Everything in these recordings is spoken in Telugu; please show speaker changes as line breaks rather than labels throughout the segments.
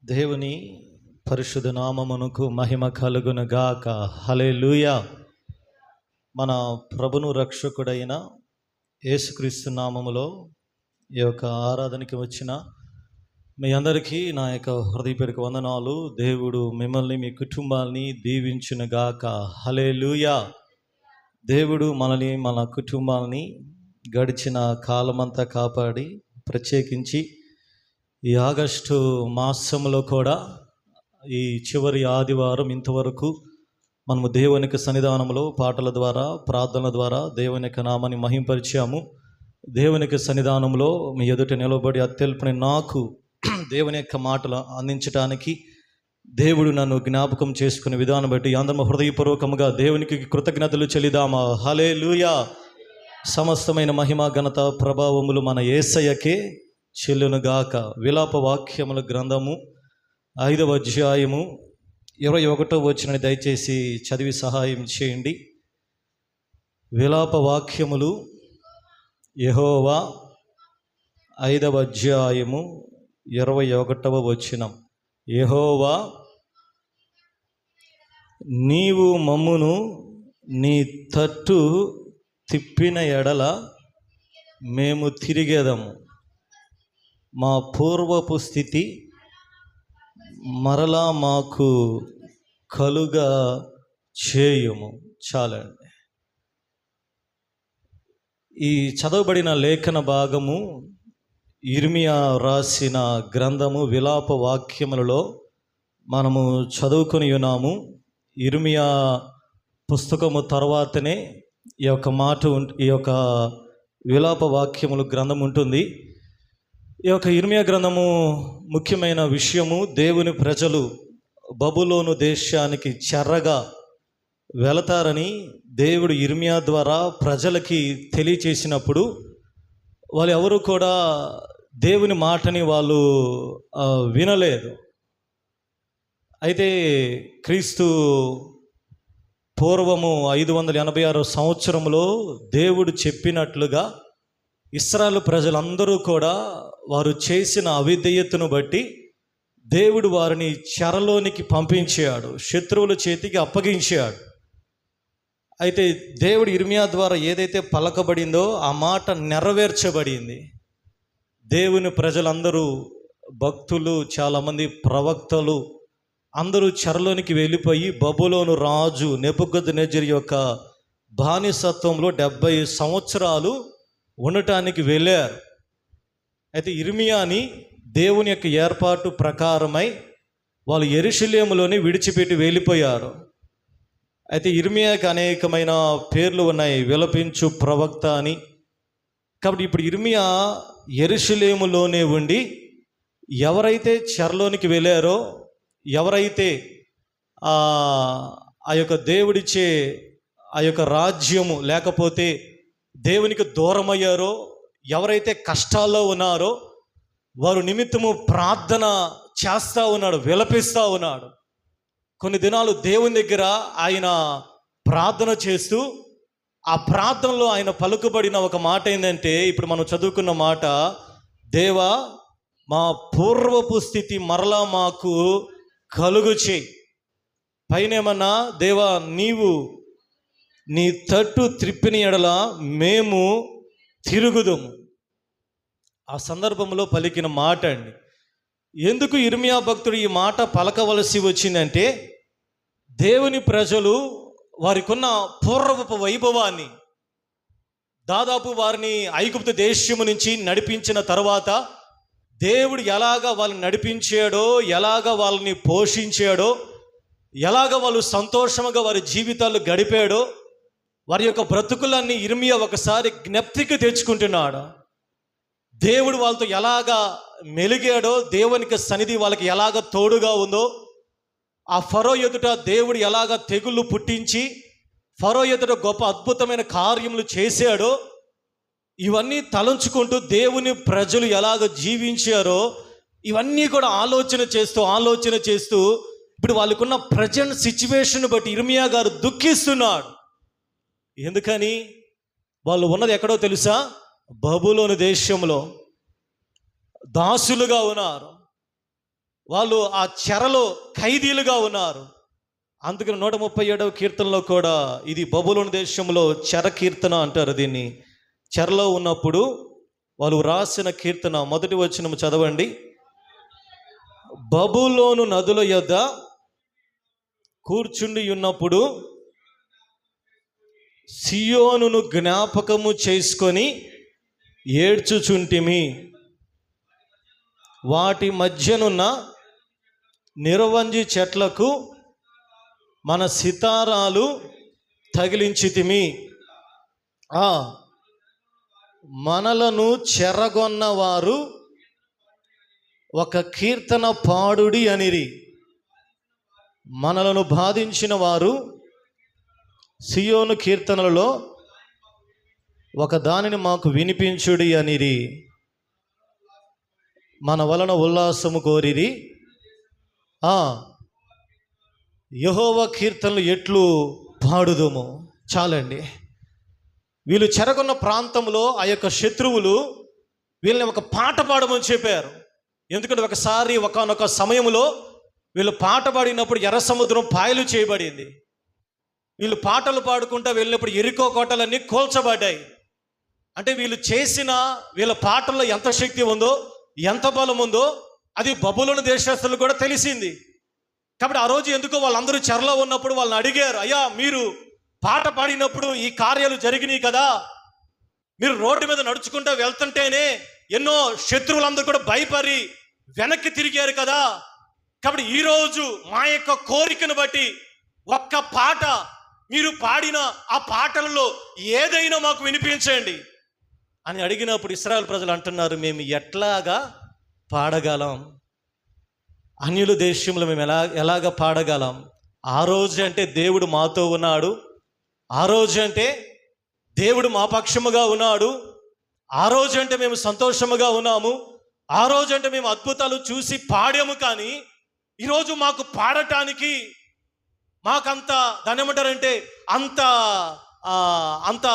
దేవుని పరిశుద్ధ నామమునకు మహిమ కలుగును గాక. హల్లెలూయా. మన ప్రభును రక్షకుడైన యేసుక్రీస్తు నామములో ఈ యొక్క ఆరాధనకి వచ్చిన మీ అందరికీ నా యొక్క హృదయపూర్వక వందనాలు. దేవుడు మిమ్మల్ని మీ కుటుంబాన్ని దీవించును గాక. హల్లెలూయా. దేవుడు మనల్ని మన కుటుంబాలని గడిచిన కాలమంతా కాపాడి ప్రత్యేకించి ఈ ఆగస్టు మాసంలో కూడా ఈ చివరి ఆదివారం ఇంతవరకు మనము దేవునికి సన్నిధానంలో పాటల ద్వారా ప్రార్థనల ద్వారా దేవుని యొక్క నామాన్ని మహింపరిచాము. దేవునికి సన్నిధానంలో మీ ఎదుట నిలబడి అత్యల్పని నాకు దేవుని యొక్క మాటలు అందించడానికి దేవుడు నన్ను జ్ఞాపకం చేసుకునే విధానం బట్టి అందరం హృదయపూర్వకముగా దేవునికి కృతజ్ఞతలు చెల్లిదామా. హల్లెలూయా. సమస్తమైన మహిమ ఘనత ప్రభావములు మన యేసయ్యకే చెల్లునుగాక. విలాప వాక్యముల గ్రంథము 5వ అధ్యాయము 21వ వచనాన్ని దయచేసి చదివి సహాయం చేయండి. విలాప వాక్యములు యెహోవా 5వ అధ్యాయము 21వ వచనం. యెహోవా, నీవు మమ్మును నీ తట్టు తిప్పిన ఎడల మేము తిరిగేదము, మా పూర్వపు స్థితి మరలా మాకు కలుగా చేయుము. చాలండి. ఈ చదవబడిన లేఖన భాగము ఇర్మియా రాసిన గ్రంథము విలాప వాక్యములలో మనము చదువుకొని ఉన్నాము. ఇర్మియా పుస్తకము తర్వాతనే ఈ యొక్క విలాప వాక్యములు గ్రంథం ఉంటుంది. ఈ యొక్క ఇర్మియా గ్రంథము ముఖ్యమైన విషయము, దేవుని ప్రజలు బబులోను దేశానికి చెరగా వెళతారని దేవుడు ఇర్మియా ద్వారా ప్రజలకి తెలియచేసినప్పుడు వాళ్ళు ఎవరు కూడా దేవుని మాటని వాళ్ళు వినలేదు. అయితే క్రీస్తు పూర్వము 586 సంవత్సరంలో దేవుడు చెప్పినట్లుగా ఇశ్రాయేలు ప్రజలందరూ కూడా వారు చేసిన అవిధేయతను బట్టి దేవుడు వారిని చెరలోనికి పంపించాడు, శత్రువుల చేతికి అప్పగించాడు. అయితే దేవుడు ఇర్మియా ద్వారా ఏదైతే పలకబడిందో ఆ మాట నెరవేర్చబడింది. దేవుని ప్రజలందరూ, భక్తులు, చాలామంది ప్రవక్తలు అందరూ చెరలోనికి వెళ్ళిపోయి బబులోను రాజు నెబుకద్నెజరు యొక్క బానిసత్వంలో 70 సంవత్సరాలు ఉండటానికి వెళ్ళారు. అయితే ఇర్మియాని దేవుని యొక్క ఏర్పాటు ప్రకారమై వాళ్ళు యెరూషలేములోని విడిచిపెట్టి వెళ్ళిపోయారు. అయితే ఇర్మియాకి అనేకమైన పేర్లు ఉన్నాయి, విలపించు ప్రవక్త అని. కాబట్టి ఇప్పుడు ఇర్మియా యెరూషలేములోనే ఉండి ఎవరైతే చెరలోనికి వెళ్ళారో, ఎవరైతే ఆ యొక్క దేవుడిచ్చే ఆ యొక్క రాజ్యము లేకపోతే దేవునికి దూరమయ్యారో, ఎవరైతే కష్టాల్లో ఉన్నారో వారు నిమిత్తము ప్రార్థన చేస్తూ ఉన్నాడు, విలపిస్తూ ఉన్నాడు. కొన్ని దినాలు దేవుని దగ్గర ఆయన ప్రార్థన చేస్తూ ఆ ప్రార్థనలో ఆయన పలుకుబడిన ఒక మాట ఏంటంటే, ఇప్పుడు మనం చదువుకున్న మాట, దేవా మా పూర్వపు స్థితి మరలా మాకు కలుగు చేయి. పైనేమన్నా, దేవా నీవు నీ తట్టు త్రిప్పిన ఎడల మేము తిరుగుదుము. ఆ సందర్భంలో పలికిన మాట అండి. ఎందుకు ఇర్మియా భక్తుడు ఈ మాట పలకవలసి వచ్చిందంటే, దేవుని ప్రజలు వారికున్న పూర్వపు వైభవాన్ని, దాదాపు వారిని ఐగుప్తు దేశము నుంచి నడిపించిన తర్వాత దేవుడు ఎలాగా వాళ్ళని నడిపించాడో, ఎలాగా వాళ్ళని పోషించాడో, ఎలాగ వాళ్ళు సంతోషంగా వారి జీవితాలు గడిపాడో, వారి యొక్క బ్రతుకులన్నీ ఇర్మియా ఒకసారి జ్ఞప్తికి తెచ్చుకుంటున్నాడు. దేవుడు వాళ్ళతో ఎలాగా మెలిగాడో, దేవునికి సన్నిధి వాళ్ళకి ఎలాగ తోడుగా ఉందో, ఆ ఫరో ఎదుట దేవుడు ఎలాగ తెగుళ్ళు పుట్టించి ఫరో ఎదుట గొప్ప అద్భుతమైన కార్యములు చేశాడో, ఇవన్నీ తలంచుకుంటూ దేవుని ప్రజలు ఎలాగ జీవించారో ఇవన్నీ కూడా ఆలోచన చేస్తూ ఇప్పుడు వాళ్ళకున్న ప్రజెంట్ సిచ్యువేషన్ బట్టి ఇర్మియా గారు దుఃఖిస్తున్నాడు. ఎందుకని? వాళ్ళు ఉన్నది ఎక్కడో తెలుసా? బబులోను దేశంలో దాసులుగా ఉన్నారు. వాళ్ళు ఆ చెరలో ఖైదీలుగా ఉన్నారు. అందుకని 137వ కీర్తనలో కూడా ఇది బబులోను దేశంలో చెర కీర్తన అంటారు దీన్ని. చెరలో ఉన్నప్పుడు వాళ్ళు రాసిన కీర్తన మొదటి వచనం చదవండి. బబులోను నదుల యొద్ద కూర్చుండి ఉన్నప్పుడు సియోనును జ్ఞాపకము చేసుకొని ఏడ్చుచుంటిమి. వాటి మధ్యనున్న నిరవంజి చెట్లకు మన సితారాలు తగిలించితిమి. మనలను చెరగొన్న వారు ఒక కీర్తన పాడుడి అనిరి. మనలను బాధించిన వారు సియోను కీర్తనలలో ఒక దానిని మాకు వినిపించుడి అనిరి. మన వలన ఉల్లాసము కోరిరి. యెహోవా కీర్తనలు ఎట్లు పాడుదుము. చాలండి. వీళ్ళు చెరగొన్న ప్రాంతంలో ఆ యొక్క శత్రువులు వీళ్ళని ఒక పాట పాడమని చెప్పారు. ఎందుకంటే ఒకసారి ఒకానొక సమయంలో వీళ్ళు పాట పాడినప్పుడు ఎర్ర సముద్రం పాయలు చేయబడింది. వీళ్ళు పాటలు పాడుకుంటూ వెళ్ళినప్పుడు ఎరికో కోటలన్నీ కూల్చబడ్డాయి. అంటే వీళ్ళు చేసిన వీళ్ళ పాటల్లో ఎంత శక్తి ఉందో, ఎంత బలం ఉందో అది బబులోను దేశస్తులు కూడా తెలిసింది. కాబట్టి ఆ రోజు ఎందుకో వాళ్ళందరూ చెరలో ఉన్నప్పుడు వాళ్ళని అడిగారు, అయ్యా మీరు పాట పాడినప్పుడు ఈ కార్యాలు జరిగినాయి కదా, మీరు రోడ్డు మీద నడుచుకుంటూ వెళ్తుంటేనే ఎన్నో శత్రువులందరూ కూడా భయపడి వెనక్కి తిరిగారు కదా. కాబట్టి ఈరోజు మా యొక్క కోరికను బట్టి ఒక్క పాట మీరు పాడిన ఆ పాటలలో ఏదైనా మాకు వినిపించండి అని అడిగినప్పుడు ఇశ్రాయేలు ప్రజలు అంటున్నారు, మేము ఎట్లాగా పాడగలం? అన్యుల దేశంలో మేము ఎలాగ పాడగలం? ఆ రోజు అంటే దేవుడు మాతో ఉన్నాడు, ఆ రోజు అంటే దేవుడు మా పక్షముగా ఉన్నాడు, ఆ రోజు అంటే మేము సంతోషముగా ఉన్నాము, ఆ రోజు అంటే మేము అద్భుతాలు చూసి పాడాము. కానీ ఈరోజు మాకు పాడటానికి మాకంత దాన్ని ఏమంటారంటే అంత అంత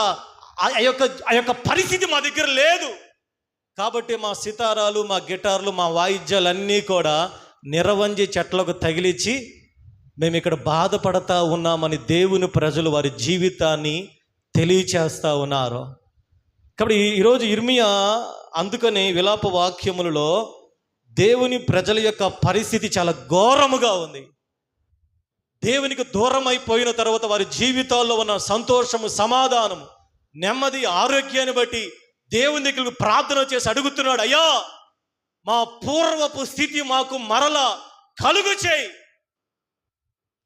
ఆ యొక్క పరిస్థితి మా దగ్గర లేదు. కాబట్టి మా సితారాలు, మా గిటార్లు, మా వాయిద్యాలన్నీ కూడా నిరవంజి చెట్లకు తగిలించి మేము ఇక్కడ బాధపడతా ఉన్నామని దేవుని ప్రజలు వారి జీవితాన్ని తెలియచేస్తూ ఉన్నారు. కాబట్టి ఈరోజు ఇర్మియా అందుకని విలాప వాక్యములలో దేవుని ప్రజల యొక్క పరిస్థితి చాలా ఘోరముగా ఉంది. దేవునికి దూరం అయిపోయిన తర్వాత వారి జీవితాల్లో ఉన్న సంతోషము, సమాధానము, నెమ్మది, ఆరోగ్యాన్ని బట్టి దేవుని దగ్గరికి ప్రార్థన చేసి అడుగుతున్నాడు, అయ్యా మా పూర్వపు స్థితి మాకు మరలా కలుగు చేయి.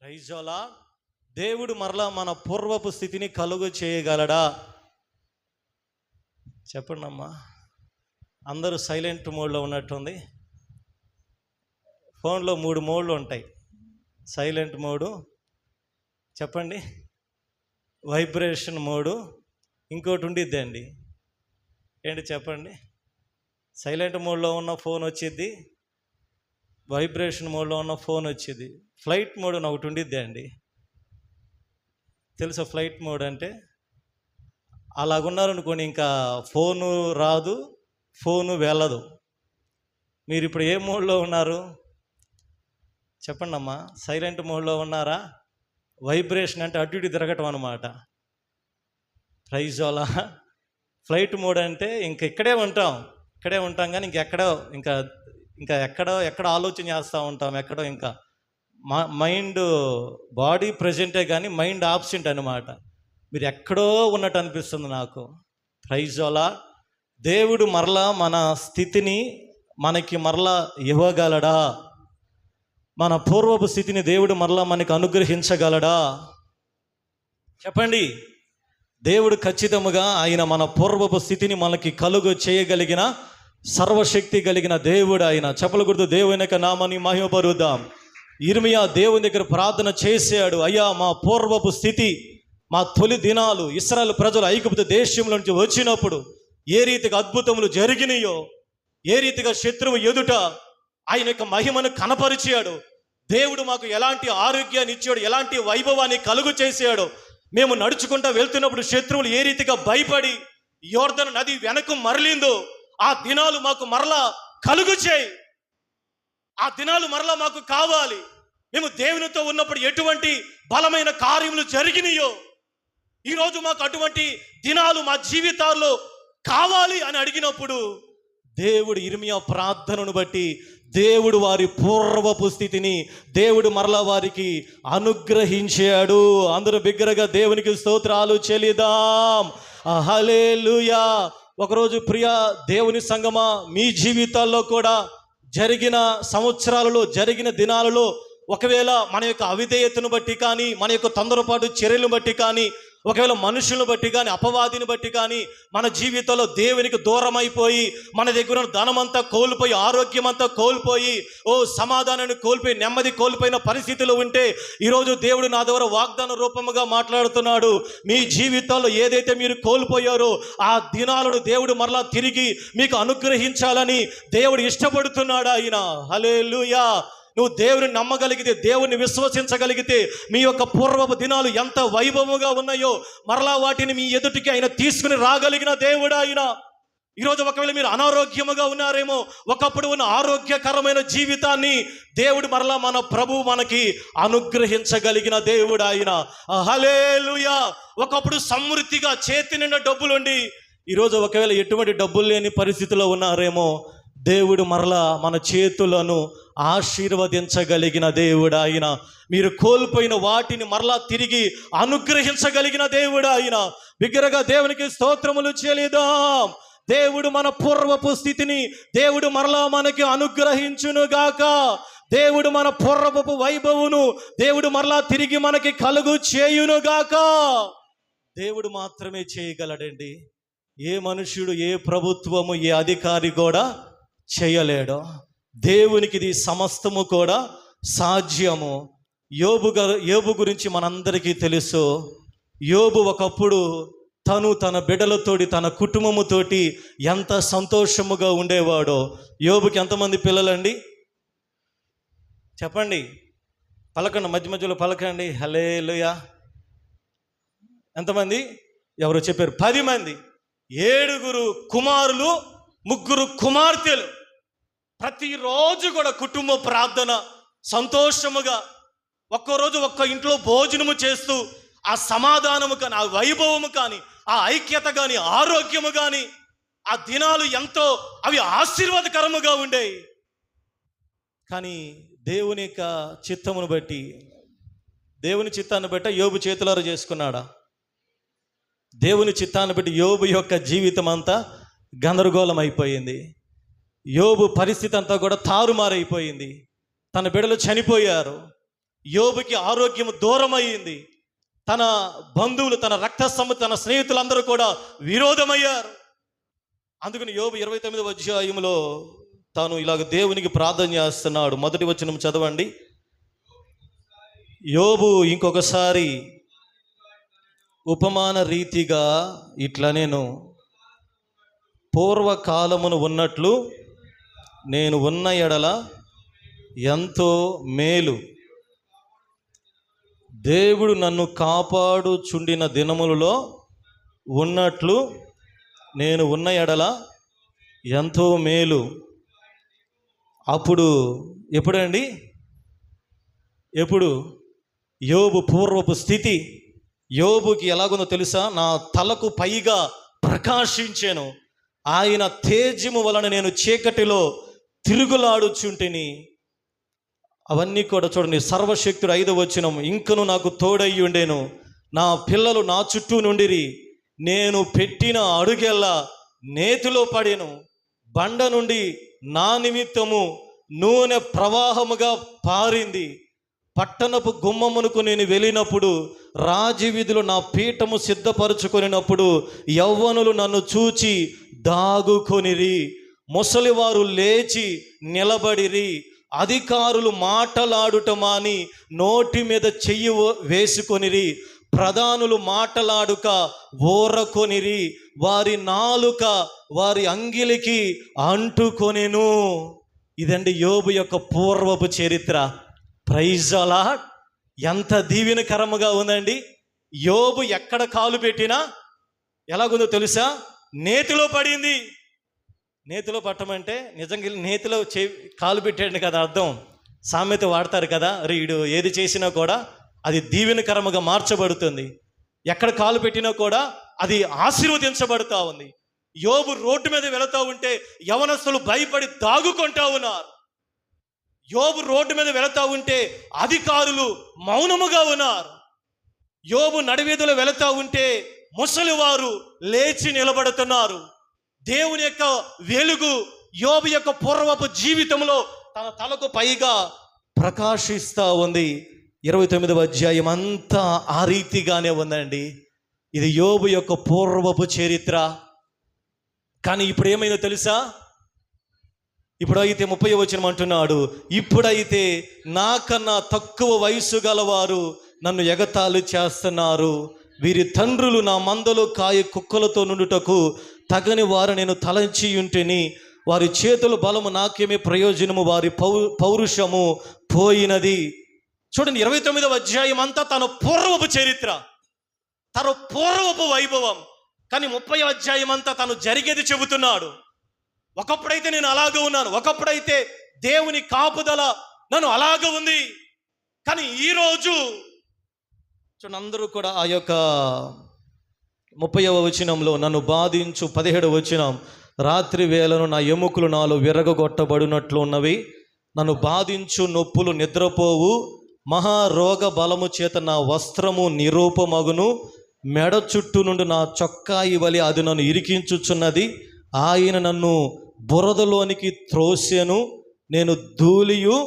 రైజోలా, దేవుడు మరలా మన పూర్వపు స్థితిని కలుగు చేయగలడా? చెప్పండి అమ్మా. అందరూ సైలెంట్ మోడ్లో ఉన్నట్టుంది. ఫోన్లో 3 మోడ్లు ఉంటాయి. సైలెంట్ మోడు, చెప్పండి, వైబ్రేషన్ మోడు, ఇంకోటి ఉండిద్దండి. ఏంటి చెప్పండి? సైలెంట్ మోడ్లో ఉన్న ఫోన్ వచ్చిద్ది, వైబ్రేషన్ మోడ్లో ఉన్న ఫోన్ వచ్చింది, ఫ్లైట్ మోడ్ అని ఒకటి ఉండిద్ది అండి. తెలుసా ఫ్లైట్ మోడ్ అంటే? అలాగున్నారనుకోండి, ఇంకా ఫోను రాదు, ఫోను వెళ్ళదు. మీరు ఇప్పుడు ఏ మోడ్లో ఉన్నారు చెప్పండి అమ్మా? సైలెంట్ మోడ్లో ఉన్నారా? వైబ్రేషన్ అంటే అటు ఇటు తిరగటం అనమాట. ప్రైజ్ అలా. ఫ్లైట్ మోడ్ అంటే ఇక్కడే ఉంటాం కానీ ఎక్కడో ఆలోచన చేస్తూ ఉంటాం. ఎక్కడో ఇంకా మైండ్, బాడీ ప్రజెంటే కానీ మైండ్ ఆబ్సెంట్ అనమాట. మీరు ఎక్కడో ఉన్నట్టు అనిపిస్తుంది నాకు. ప్రైజ్ అలా. దేవుడు మరలా మన స్థితిని మనకి మరలా ఇవ్వగలడా? మన పూర్వపు స్థితిని దేవుడు మరలా మనకు అనుగ్రహించగలడా? చెప్పండి. దేవుడు ఖచ్చితంగా ఆయన మన పూర్వపు స్థితిని మనకి కలుగు చేయగలిగిన సర్వశక్తి కలిగిన దేవుడు ఆయన. చెప్పల గుర్తు దేవుని యొక్క నామాన్ని మహిమపరుద్దాం. ఇర్మియా దేవుని దగ్గర ప్రార్థన చేశాడు, అయ్యా మా పూర్వపు స్థితి, మా తొలి దినాలు ఇశ్రాయేలు ప్రజలు ఐగుప్తు దేశంలో నుంచి వచ్చినప్పుడు ఏ రీతిగా అద్భుతములు జరిగినాయో, ఏ రీతిగా శత్రువు ఎదుట ఆయన యొక్క మహిమను కనపరిచాడు, దేవుడు మాకు ఎలాంటి ఆరోగ్యాన్ని ఇచ్చాడు, ఎలాంటి వైభవాన్ని కలుగు చేశాడు, మేము నడుచుకుంటూ వెళ్తున్నప్పుడు శత్రువులు ఏ రీతిగా భయపడి యోర్దను నది వెనక్కు మరలిందో ఆ దినాలు మాకు మరలా కలుగు చేయి. ఆ దినాలు మరలా మాకు కావాలి. మేము దేవునితో ఉన్నప్పుడు ఎటువంటి బలమైన కార్యములు జరిగినాయో ఈరోజు మాకు అటువంటి దినాలు మా జీవితాల్లో కావాలి అని అడిగినప్పుడు దేవుడు ఇర్మియా ప్రార్థనను బట్టి దేవుడు వారి పూర్వపు స్థితిని దేవుడు మరలా వారికి అనుగ్రహించాడు. అందరూ బిగ్గరగా దేవునికి స్తోత్రాలు చెల్లిద్దాం. హల్లెలూయా. ఒకరోజు ప్రియ దేవుని సంగమా, మీ జీవితాల్లో కూడా జరిగిన సంవత్సరాలలో, జరిగిన దినాలలో ఒకవేళ మన యొక్క అవిధేయతను బట్టి కానీ, మన యొక్క తొందరపాటు చర్యలను బట్టి కానీ, ఒకవేళ మనుషులను బట్టి కానీ, అపవాదిని బట్టి కానీ మన జీవితంలో దేవునికి దూరం అయిపోయి, మన దగ్గర ఉన్న ధనమంతా కోల్పోయి, ఆరోగ్యం అంతా కోల్పోయి, సమాధానాన్ని కోల్పోయి, నెమ్మది కోల్పోయిన పరిస్థితులు ఉంటే ఈరోజు దేవుడు నా ద్వారా వాగ్దాన రూపముగా మాట్లాడుతున్నాడు. మీ జీవితాల్లో ఏదైతే మీరు కోల్పోయారో ఆ దినాలను దేవుడు మరలా తిరిగి మీకు అనుగ్రహించాలని దేవుడు ఇష్టపడుతున్నాడు. ఆయన హల్లెలూయా. నువ్వు దేవుని నమ్మగలిగితే, దేవుని విశ్వసించగలిగితే, మీ యొక్క పూర్వపు దినాలు ఎంత వైభవంగా ఉన్నాయో మరలా వాటిని మీ ఎదుటికి ఆయన తీసుకుని రాగలిగిన దేవుడు ఆయన. ఈరోజు ఒకవేళ మీరు అనారోగ్యముగా ఉన్నారేమో, ఒకప్పుడు ఉన్న ఆరోగ్యకరమైన జీవితాన్ని దేవుడు మరలా మన ప్రభు మనకి అనుగ్రహించగలిగిన దేవుడు ఆయన. హల్లెలూయా. ఒకప్పుడు సమృద్ధిగా చేతి నిండా డబ్బులుండి ఈరోజు ఒకవేళ ఎటువంటి డబ్బులు లేని పరిస్థితిలో ఉన్నారేమో, దేవుడు మరలా మన చేతులను ఆశీర్వదించగలిగిన దేవుడు ఆయన. మీరు కోల్పోయిన వాటిని మరలా తిరిగి అనుగ్రహించగలిగిన దేవుడు ఆయన. బిగ్గరగా దేవునికి స్తోత్రములు చెల్లిద్దాం. దేవుడు మన పూర్వపు స్థితిని దేవుడు మరలా మనకి అనుగ్రహించునుగాక. దేవుడు మన పూర్వపు వైభవును దేవుడు మరలా తిరిగి మనకి కలుగు చేయునుగాక. దేవుడు మాత్రమే చేయగలడండి. ఏ మనుష్యుడు, ఏ ప్రభుత్వము, ఏ అధికారి కూడా చేయలేడు. దేవునికి ఇది సమస్తము కూడా సాధ్యము. యోబు గురించి మనందరికీ తెలుసు. యోబు ఒకప్పుడు తన బిడ్డలతోటి, తన కుటుంబముతోటి ఎంత సంతోషముగా ఉండేవాడో. యోబుకి ఎంతమంది పిల్లలండి చెప్పండి? పలకండి, మధ్య మధ్యలో పలకండి. హల్లెలూయా. ఎంతమంది? ఎవరు చెప్పారు? 10 మంది. 7 కుమారులు, 3 కుమార్తెలు. ప్రతిరోజు కూడా కుటుంబ ప్రార్థన సంతోషముగా, ఒక్కరోజు ఒక్క ఇంట్లో భోజనము చేస్తూ ఆ సమాధానము కానీ, ఆ వైభవము కానీ, ఆ ఐక్యత కానీ, ఆరోగ్యము కానీ, ఆ దినాలు ఎంతో అవి ఆశీర్వాదకరముగా ఉండేవి. కానీ దేవుని యొక్క చిత్తమును బట్టి, దేవుని చిత్తాన్ని బట్టి యోబు చేతులారా చేసుకున్నాడా? దేవుని చిత్తాన్ని బట్టి యోబు యొక్క జీవితం అంతా గందరగోళం అయిపోయింది. యోబు పరిస్థితి అంతా కూడా తారుమారైపోయింది. తన బిడ్డలు చనిపోయారు. యోబుకి ఆరోగ్యం దూరం అయ్యింది. తన బంధువులు, తన తన స్నేహితులందరూ కూడా విరోధమయ్యారు. అందుకని యోబు 29వ అధ్యాయంలో తాను ఇలాగ దేవునికి ప్రార్థన చేస్తున్నాడు. మొదటి వచనం చదవండి. యోబు ఇంకొకసారి ఉపమాన రీతిగా ఇట్లా, నేను పూర్వకాలమును ఉన్నట్లు నేను ఉన్న ఎడల ఎంతో మేలు, దేవుడు నన్ను కాపాడుచుండిన దినములలో ఉన్నట్లు నేను ఉన్న ఎడల ఎంతో మేలు. అప్పుడు ఎప్పుడండి? ఎప్పుడు? యోబు పూర్వపు స్థితి. యోబుకి ఎలాగుందో తెలుసా? నా తలకు పైగా ప్రకాశించాను, ఆయన తేజము వలన నేను చీకటిలో తిరుగులాడుచుంటిని. అవన్నీ కూడా చూడండి. సర్వశక్తుడు 5వ వచనం, ఇంకను నాకు తోడయ్యి ఉండేను, నా పిల్లలు నా చుట్టూ నుండిరి, నేను పెట్టిన అడుగెల్లా నేతిలో పడేను, బండ నుండి నా నిమిత్తము నూనె ప్రవాహముగా పారింది. పట్టణపు గుమ్మమునకు నేను వెళ్ళినప్పుడు, రాజవీధిలో నా పీఠము సిద్ధపరచుకొనినప్పుడు యవ్వనులు నన్ను చూచి దాగుకొనిరి, ముసలివారు లేచి నిలబడిరి, అధికారులు మాటలాడుట మాని నోటి మీద చెయ్యి వేసుకొనిరి, ప్రధానులు మాటలాడుక ఓరకొనిరి, వారి నాలుక వారి అంగిలికి అంటుకొనెను. ఇదండి యోబు యొక్క పూర్వపు చరిత్ర. Praise the Lord. ఎంత దీవెనకరముగా ఉందండి. యోబు ఎక్కడ కాలు పెట్టినా ఎలాగుందో తెలుసా? నేతిలో పడింది. నేతిలో పట్టమంటే నిజంగా నేతిలో కాలు పెట్టాడు కదా అర్థం. సామెత వాడతారు కదా, వీడు ఏది చేసినా కూడా అది దీవెనకరముగా మార్చబడుతుంది, ఎక్కడ కాలు పెట్టినా కూడా అది ఆశీర్వదించబడుతూ ఉంది. యోబు రోడ్డు మీద వెళుతూ ఉంటే యవనస్తులు భయపడి దాగుకుంటా ఉన్నారు. యోబు రోడ్డు మీద వెళుతూ ఉంటే అధికారులు మౌనముగా ఉన్నారు. యోబు నడివీధిలో వెళుతూ ఉంటే ముసలివారు లేచి నిలబడుతున్నారు. దేవుని యొక్క వెలుగు యోబు యొక్క పూర్వపు జీవితంలో తన తలకు పైగా ప్రకాశిస్తూ ఉంది. 29వ అధ్యాయం అంతా ఆ రీతిగానే ఉందండి. ఇది యోబు యొక్క పూర్వపు చరిత్ర. కానీ ఇప్పుడు ఏమైందో తెలుసా? ఇప్పుడైతే 30వ వచనం అంటున్నాడు, ఇప్పుడైతే నాకన్నా తక్కువ వయసు గలవారు నన్ను ఎగతాళి చేస్తున్నారు. వీరి తండ్రులు నా మందలో కాయ కుక్కలతో నుండుటకు తగని వారు నేను తలంచి ఉంటేని, వారి చేతుల బలము నాకేమీ ప్రయోజనము, వారి పౌరుషము పోయినది. చూడండి, 29వ అధ్యాయం అంతా తన పూర్వపు చరిత్ర, తన పూర్వపు వైభవం. కానీ 30వ అధ్యాయం అంతా తను జరిగేది చెబుతున్నాడు. ఒకప్పుడైతే నేను అలాగ ఉన్నాను, ఒకప్పుడైతే దేవుని కాపుదల నన్ను అలాగ ఉంది. కానీ ఈరోజు చూడండి, అందరూ కూడా ఆ యొక్క 30వ వచనంలో నన్ను బాధించు, 17వ వచనం, రాత్రి వేళను నా ఎముకలు నాలో విరగొట్టబడినట్లు ఉన్నవి, నన్ను బాధించు నొప్పులు నిద్రపోవు, మహారోగ బలము చేత నా వస్త్రము నిరూపమగును, మెడ చుట్టూ నుండి నా చొక్కాయి వలి అది నన్ను ఇరికించుచున్నది, ఆయన నన్ను బురదలోనికి త్రోసెను, నేను ధూళియు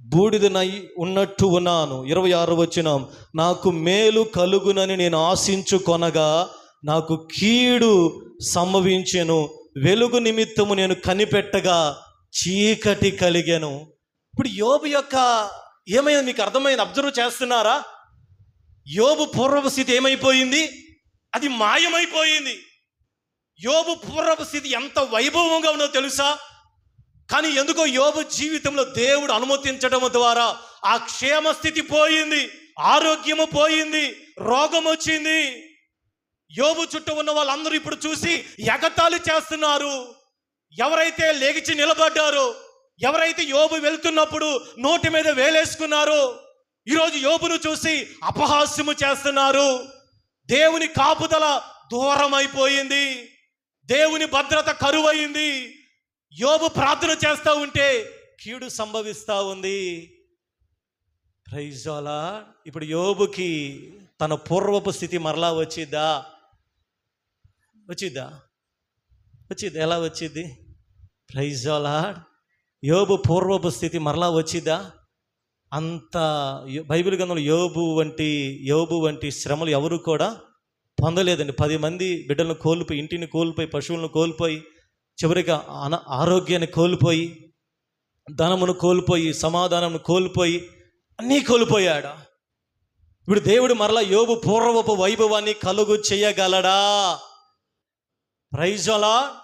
బూడిదనై ఉన్నట్టు ఉన్నాను. 26వ వచనం, నాకు మేలు కలుగునని నేను ఆశించుకొనగా నాకు కీడు సంభవించెను, వెలుగు నిమిత్తము నేను కనిపెట్టగా చీకటి కలిగెను. ఇప్పుడు యోబు యొక్క ఏమైంది మీకు అర్థమైంది? అబ్జర్వ్ చేస్తున్నారా? యోబు పూర్వపు స్థితి ఏమైపోయింది? అది మాయమైపోయింది. యోబు పూర్వపు స్థితి ఎంత వైభవంగా ఉందో తెలుసా? కానీ ఎందుకో యోబు జీవితంలో దేవుడు అనుమతించడం ద్వారా ఆ క్షేమ స్థితి పోయింది, ఆరోగ్యము పోయింది, రోగం వచ్చింది. యోబు చుట్టూ ఉన్న వాళ్ళందరూ ఇప్పుడు చూసి ఎగతాళి చేస్తున్నారు. ఎవరైతే లేచి నిలబడ్డారో, ఎవరైతే యోబు వెళ్తున్నప్పుడు నోటి మీద వేలేసుకున్నారో, ఈరోజు యోబును చూసి అపహాస్యము చేస్తున్నారు. దేవుని కాపుదల దూరం అయిపోయింది, దేవుని భద్రత కరువైంది. యోబు ప్రార్థన చేస్తూ ఉంటే కీడు సంభవిస్తూ ఉంది. Praise the Lord. ఇప్పుడు యోబుకి తన పూర్వపు స్థితి మరలా వచ్చిద్దా? ఎలా వచ్చింది? Praise the Lord. యోబు పూర్వపు స్థితి మరలా వచ్చిద్దా? అంత బైబిల్ గ్రంథంలో యోబు వంటి శ్రమలు ఎవరు కూడా పొందలేదండి. 10 మంది బిడ్డలను కోల్పోయి, ఇంటిని కోల్పోయి, పశువులను కోల్పోయి, చివరిగా ఆరోగ్యాన్ని కోల్పోయి, ధనమును కోల్పోయి, సమాధానమును కోల్పోయి, అన్నీ కోల్పోయాడు. ఇప్పుడు దేవుడు మరలా యోబు పూర్వపు వైభవాన్ని కలుగు చేయగలడా? Praise the Lord.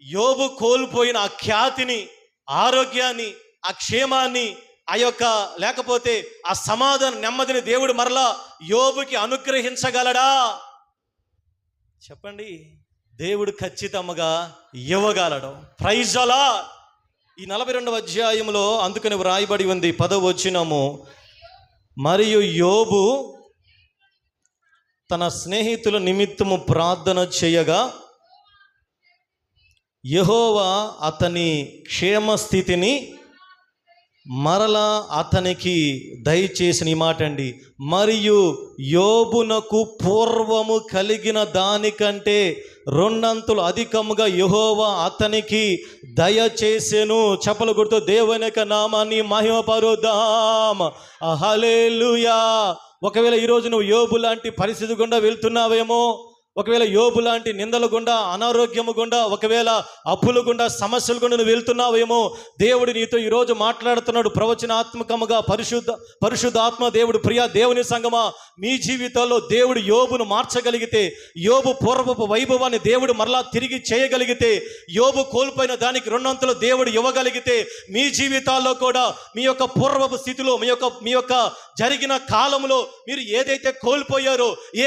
యోబు కోల్పోయిన ఆ ఖ్యాతిని, ఆరోగ్యాన్ని, ఆ క్షేమాన్ని, ఆ యొక్క లేకపోతే ఆ సమాధాన నెమ్మదిని దేవుడు మరలా యోబుకి అనుగ్రహించగలడా? చెప్పండి. దేవుడు ఖచ్చితంగా ఇవ్వగలడు. Praise the Lord. ఈ 42వ అధ్యాయంలో అందుకని వ్రాయబడి ఉంది 10వ వచనము, మరియు యోబు తన స్నేహితుల నిమిత్తము ప్రార్థన చేయగా యెహోవా అతని క్షేమ స్థితిని మరలా అతనికి దయచేసిన ఈ మాట అండి, మరియు యోబునకు పూర్వము కలిగిన దానికంటే 2 అంతులు అధికముగా యెహోవా అతనికి దయచేసెను. చప్పలు కొడుతూ దేవుని యొక్క నామాన్ని మహిమపరుద్దాం. హల్లెలూయా. ఒకవేళ ఈరోజు నువ్వు యోబు లాంటి పరిస్థితి గుండా వెళ్తున్నావేమో, ఒకవేళ యోబు లాంటి నిందల గుండా, అనారోగ్యము గుండా, ఒకవేళ అప్పుల గుండా, సమస్యల గుండా నువ్వు వెళ్తున్నావేమో, దేవుడు నీతో ఈరోజు మాట్లాడుతున్నాడు ప్రవచనాత్మకముగా. పరిశుద్ధాత్మ దేవుడు, ప్రియ దేవుని సంగమా, మీ జీవితాల్లో దేవుడు యోబును మార్చగలిగితే, యోబు పూర్వపు వైభవాన్ని దేవుడు మరలా తిరిగి చేయగలిగితే, యోబు కోల్పోయిన దానికి 2 అంతులు దేవుడు ఇవ్వగలిగితే, మీ జీవితాల్లో కూడా మీ యొక్క పూర్వపు స్థితిలో, మీ యొక్క జరిగిన కాలంలో మీరు ఏదైతే కోల్పోయారో, ఏ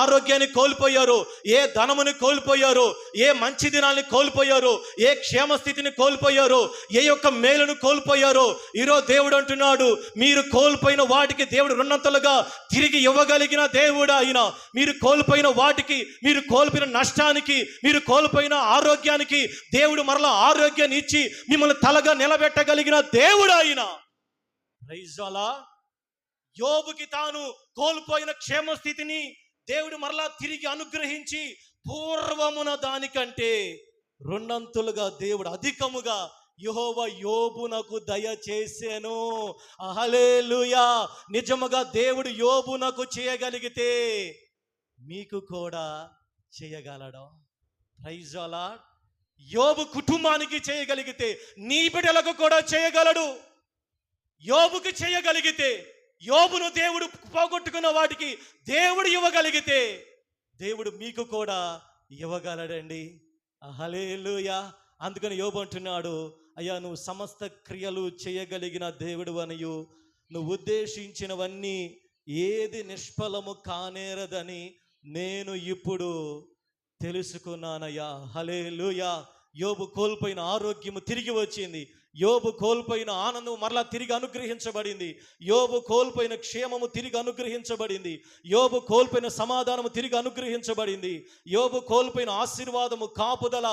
ఆరోగ్యాన్ని కోల్పోయారో, ఏ ధనముని కోల్పోయారో, ఏ మంచి దినాన్ని కోల్పోయారో, ఏ క్షేమ స్థితిని కోల్పోయారో, ఏ యొక్క మేలును కోల్పోయారో, ఈరోజు దేవుడు అంటున్నాడు, మీరు కోల్పోయిన వాటికి దేవుడు రెండంతలుగా తిరిగి ఇవ్వగలిగిన దేవుడు ఆయన. మీరు కోల్పోయిన వాటికి, మీరు కోల్పోయిన నష్టానికి, మీరు కోల్పోయిన ఆరోగ్యానికి దేవుడు మరలా ఆరోగ్యాన్ని ఇచ్చి మిమ్మల్ని తలగా నిలబెట్టగలిగిన దేవుడు ఆయన. Praise the lord. యోబుకి తాను కోల్పోయిన క్షేమ స్థితిని దేవుడు మరలా తిరిగి అనుగ్రహించి పూర్వమున దానికంటే రెండంతులుగా దేవుడు అధికముగా యెహోవా యోబునకు దయచేసెను. హల్లెలూయా. నిజముగా దేవుడు యోబునకు చేయగలిగితే మీకు కూడా చేయగలడు. Praise the Lord. యోబు కుటుంబానికి చేయగలిగితే నీ బిడ్డలకు కూడా చేయగలడు. యోబుకి చేయగలిగితే, యోబును దేవుడు పోగొట్టుకున్న వాటికి దేవుడు ఇవ్వగలిగితే దేవుడు మీకు కూడా ఇవ్వగలడండి. హల్లెలూయా. అందుకని యోబు అంటున్నాడు, అయ్యా నువ్వు సమస్త క్రియలు చేయగలిగిన దేవుడు అనియు, నువ్వు ఉద్దేశించినవన్నీ ఏది నిష్ఫలము కానేరదని నేను ఇప్పుడు తెలుసుకున్నానయ్యా. హల్లెలూయా. యోబు కోల్పోయిన ఆరోగ్యము తిరిగి వచ్చింది. యోబు కోల్పోయిన ఆనందం మరలా తిరిగి అనుగ్రహించబడింది. యోబు కోల్పోయిన క్షేమము తిరిగి అనుగ్రహించబడింది. యోబు కోల్పోయిన సమాధానము తిరిగి అనుగ్రహించబడింది. యోబు కోల్పోయిన ఆశీర్వాదము, కాపుదల,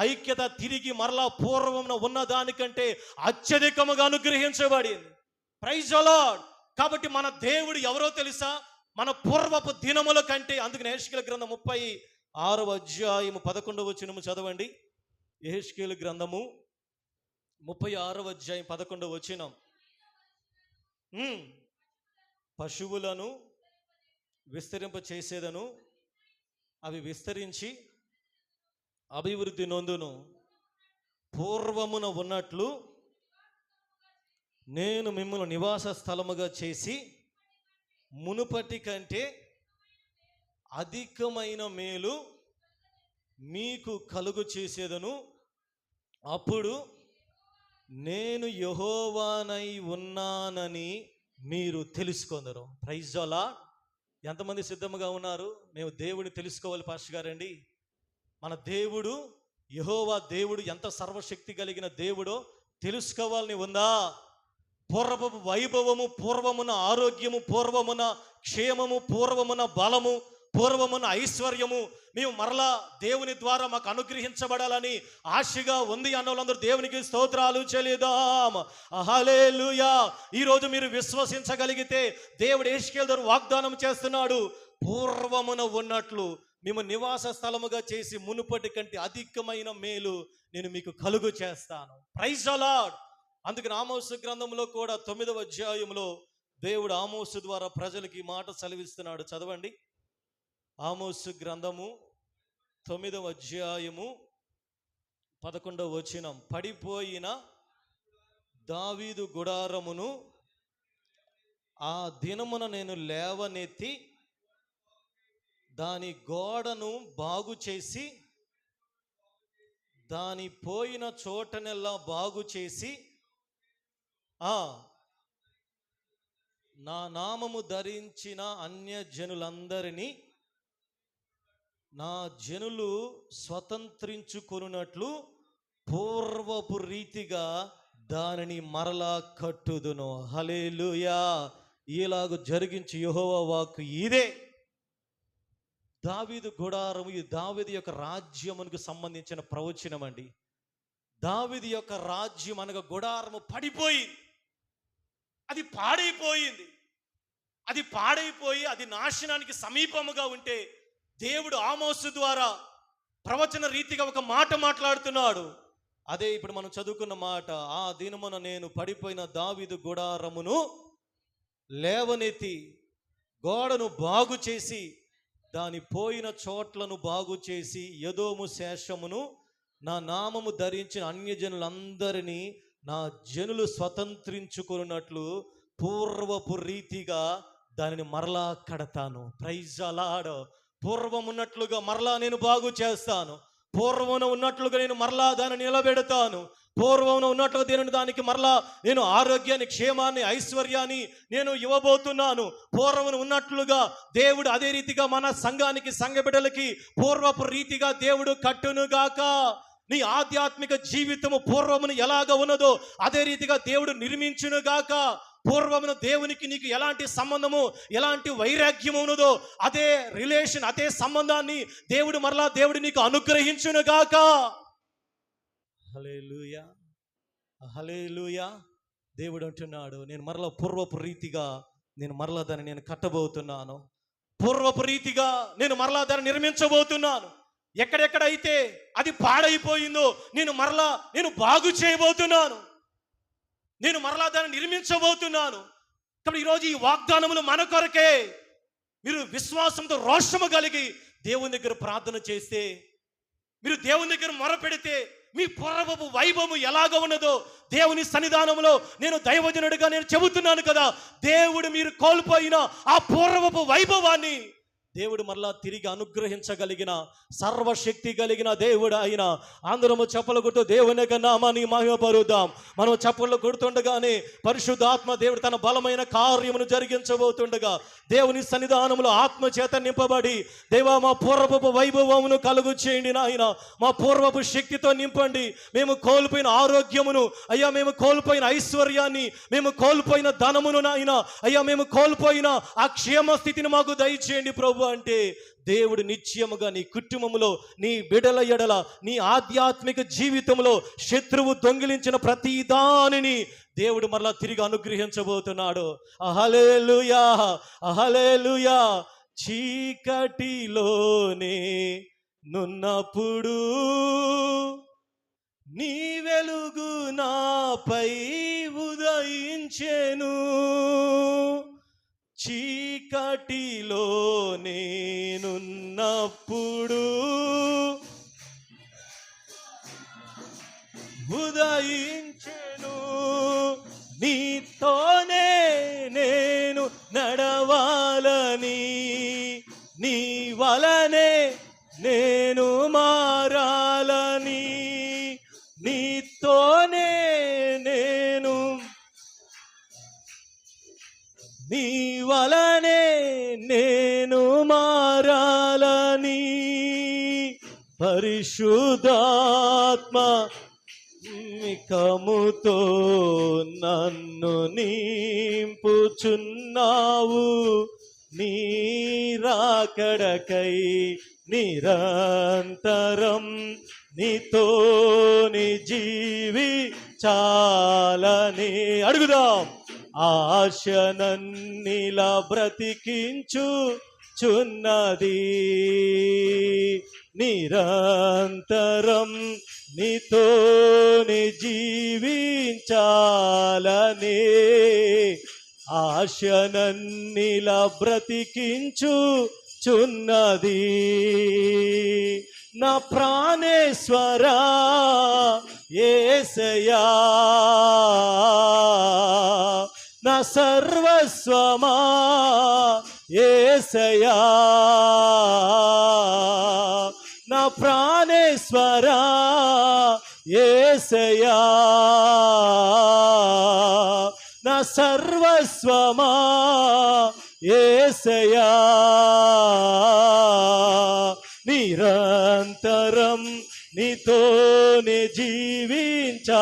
ఐక్యత తిరిగి మరలా పూర్వమున ఉన్న దానికంటే అత్యధికముగా అనుగ్రహించబడింది. Praise the Lord. కాబట్టి మన దేవుడు ఎవరో తెలుసా? మన పూర్వపు దినముల కంటే. అందుకని యెహెజ్కేలు గ్రంథం 36వ అధ్యాయము 11వ వచనము చదవండి. యెహెజ్కేలు గ్రంథము 36వ అధ్యాయం 11వ వచనం. పశువులను విస్తరింప చేసేదను, అవి విస్తరించి అభివృద్ధి నొందును. పూర్వమున ఉన్నట్లు నేను మిమ్మల్ని నివాస స్థలముగా చేసి మునుపటి కంటే అధికమైన మేలు మీకు కలుగు చేసేదను. అప్పుడు నేను యెహోవానై ఉన్నానని మీరు తెలుసుకొందరు. Praise the lord. ఎంతమంది సిద్ధంగా ఉన్నారు? మేము దేవుడిని తెలుసుకోవాలి పాస్టర్ గారండి. మన దేవుడు యెహోవా దేవుడు ఎంత సర్వశక్తి కలిగిన దేవుడో తెలుసుకోవాలని ఉందా? పూర్వపు వైభవము, పూర్వమున ఆరోగ్యము, పూర్వమున క్షేమము, పూర్వమున బలము, పూర్వమున ఐశ్వర్యము మేము మరలా దేవుని ద్వారా మాకు అనుగ్రహించబడాలని ఆశగా ఉంది అన్న వాళ్ళందరూ దేవునికి స్తోత్రాలు చెల్లిద్దాం. హల్లెలూయా. ఈరోజు మీరు విశ్వసించగలిగితే దేవుడు యెహెజ్కేలు ద్వారా వాగ్దానం చేస్తున్నాడు, పూర్వమున ఉన్నట్లు మేము నివాస స్థలముగా చేసి మునుపటి కంటే అధికమైన మేలు నేను మీకు కలుగు చేస్తాను. Praise the Lord. అందుకని ఆమోసు గ్రంథంలో కూడా 9వ అధ్యాయంలో దేవుడు ఆమోసు ద్వారా ప్రజలకి మాట సెలవిస్తున్నాడు. చదవండి. ఆమోసు గ్రంథము 9వ అధ్యాయము 11వ వచనం. పడిపోయిన దావీదు గుడారమును ఆ దినమున నేను లేవనెత్తి దాని గోడను బాగు చేసి దాని పోయిన చోటనెల్లా బాగు చేసి నా నామము ధరించిన అన్యజనులందరినీ నా జనులు స్వతంత్రించుకొనున్నట్లు పూర్వపు రీతిగా దానిని మరలా కట్టుదును. హల్లెలూయా. ఇలాగ జరిగించి యెహోవా వాక్కు ఇదే. దావీదు గుడారము, ఇది దావీదు యొక్క రాజ్యమునకు సంబంధించిన ప్రవచనం అండి. దావీదు యొక్క రాజ్యం అనగా గుడారము పడిపోయింది, అది పాడైపోయింది. అది పాడైపోయి అది నాశనానికి సమీపముగా ఉంటే దేవుడు ఆమోసు ద్వారా ప్రవచన రీతిగా ఒక మాట మాట్లాడుతున్నాడు. అదే ఇప్పుడు మనం చదువుకున్న మాట. ఆ దినమున నేను పడిపోయిన దావీదు గుడారమును లేవనెత్తి గోడను బాగు చేసి దాని పోయిన చోట్లను బాగు చేసి ఎదోము శేషమును నా నామము ధరించిన అన్యజనులందరినీ నా జనులు స్వతంత్రించుకున్నట్లు పూర్వపు రీతిగా దానిని మరలా కడతాను. Praise the lord. పూర్వమున్నట్లుగా మరలా నేను బాగు చేస్తాను. పూర్వమున ఉన్నట్లుగా నేను మరలా దాన్ని నిలబెడతాను. పూర్వమున ఉన్నట్లుగా దానికి మరలా నేను ఆరోగ్యాన్ని, క్షేమాన్ని, ఐశ్వర్యాన్ని నేను ఇవ్వబోతున్నాను. పూర్వమున ఉన్నట్లుగా దేవుడు అదే రీతిగా మన సంఘానికి, సంఘ బిడ్డలకి పూర్వపు రీతిగా దేవుడు కట్టునుగాక. నీ ఆధ్యాత్మిక జీవితము పూర్వమును ఎలాగ ఉన్నదో అదే రీతిగా దేవుడు నిర్మించునుగాక. పూర్వమున దేవునికి నీకు ఎలాంటి సంబంధము, ఎలాంటి వైరాగ్యము ఉన్నదో అదే రిలేషన్, అదే సంబంధాన్ని దేవుడు నీకు అనుగ్రహించునుగాక. హల్లెలూయా, హల్లెలూయా. దేవుడు అంటున్నాడు, నేను మరలా పూర్వపు రీతిగా నేను మరలా దాన్ని నేను కట్టబోతున్నాను. పూర్వపు రీతిగా నేను మరలా దాన్ని నిర్మించబోతున్నాను. ఎక్కడెక్కడైతే అది పాడైపోయిందో నేను బాగు చేయబోతున్నాను. నేను మరలా దాన్ని నిర్మించబోతున్నాను. కాబట్టి ఈరోజు ఈ వాగ్దానములు మన కొరకే. మీరు విశ్వాసంతో, రోషము కలిగి దేవుని దగ్గర ప్రార్థన చేస్తే, మీరు దేవుని దగ్గర మొరపెడితే, మీ పూర్వపు వైభవము ఎలాగ ఉన్నదో దేవుని సన్నిధానంలో నేను దైవజనుడిగా నేను చెబుతున్నాను కదా, దేవుడు మీరు కోల్పోయిన ఆ పూర్వపు వైభవాన్ని దేవుడు మరలా తిరిగి అనుగ్రహించగలిగిన సర్వశక్తి కలిగిన దేవుడు ఆయన. అందరము చప్పలు కొడుతూ దేవుని యొక్క నామాన్ని మహిమపరుద్దాం. మనం చప్పలు కొడుతుండగానే పరిశుద్ధాత్మ దేవుడు తన బలమైన కార్యమును జరిగించబోతుండగా దేవుని సన్నిధానంలో ఆత్మ చేత నింపబడి, దేవా మా పూర్వపు వైభవమును కలుగు చేయండి నాయన, మా పూర్వపు శక్తితో నింపండి. మేము కోల్పోయిన ఆరోగ్యమును అయ్యా, మేము కోల్పోయిన ఐశ్వర్యాన్ని, మేము కోల్పోయిన ధనమును నాయన అయ్యా, మేము కోల్పోయిన ఆ క్షేమ స్థితిని మాకు దయచేయండి ప్రభు అంటే, దేవుడు నిశ్చయముగా నీ కుటుంబంలో, నీ బిడల ఎడల, నీ ఆధ్యాత్మిక జీవితంలో శత్రువు దొంగిలించిన ప్రతి దానిని దేవుడు మరలా తిరిగి అనుగ్రహించబోతున్నాడు. హల్లెలూయా, హల్లెలూయా. చీకటిలోనే నున్నప్పుడు నీ వెలుగు నాపై ఉదయించెను. చీకటిలో నేనున్నప్పుడు ఉదయించెను. నీతోనే నేను నడవాలని, నీ వలనే నేను మారాలని, నీతోనే నీ వలనే నేను మారాలని, పరిశుద్ధాత్మ మికముతో నన్ను నింపుచున్నావు. నీ రాకడకై నిరంతరం నీతోని జీవించాలని అడుగుదాం. ఆశనన్నిలా బ్రతికించుచున్నది, నిరంతరం నీతోని జీవించాలని. ఆశనన్నిలా బ్రతికించుచున్నది. నా ప్రాణేశ్వరా యేసయ్యా, నా సర్వస్వమా యేసయ్యా, నా ప్రాణేశ్వరా యేసయ్యా, నా సర్వస్వమా యేసయ్యా. నిరంతరం నీతోనే జీవించాలనే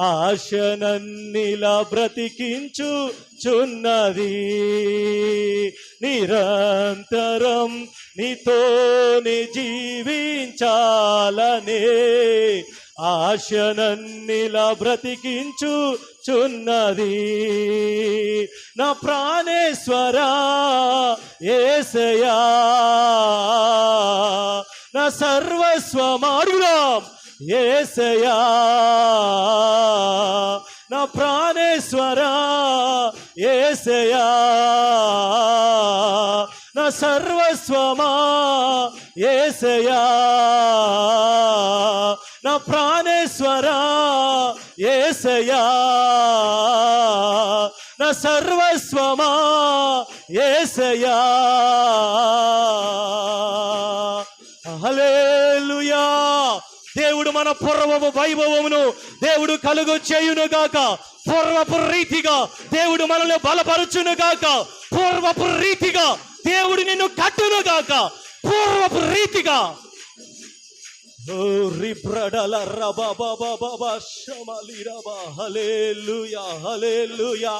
ఆశనన్నిలా బ్రతికించుచున్నది. నిరంతరం నీతోనే జీవించాలనే ఆశనన్నిలా బ్రతికించుచున్నది. నా ప్రాణేశ్వరా యేసయ్యా, నా సర్వస్వమాడుదాం యేసయ్యా, నా ప్రాణేశ్వరా యేసయ్యా, నా సర్వస్వమా యేసయ్యా, నా ప్రాణేశ్వరా యేసయ్యా, నా సర్వస్వమా యేసయ్యా. హల్లెలూయా. దేవుడు మన పూర్వపు వైభవమును దేవుడు కలుగు చేయును గాక. పూర్వపు రీతిగా దేవుడు మనల్ని బలపరచును గాక. పూర్వపు రీతిగా దేవుడు నిన్ను కట్టును గాక. పూర్వపు రీతిగా. ఓ రిబ్రడల రబబబబబ షమలి రబ. హల్లెలూయా, హల్లెలూయా.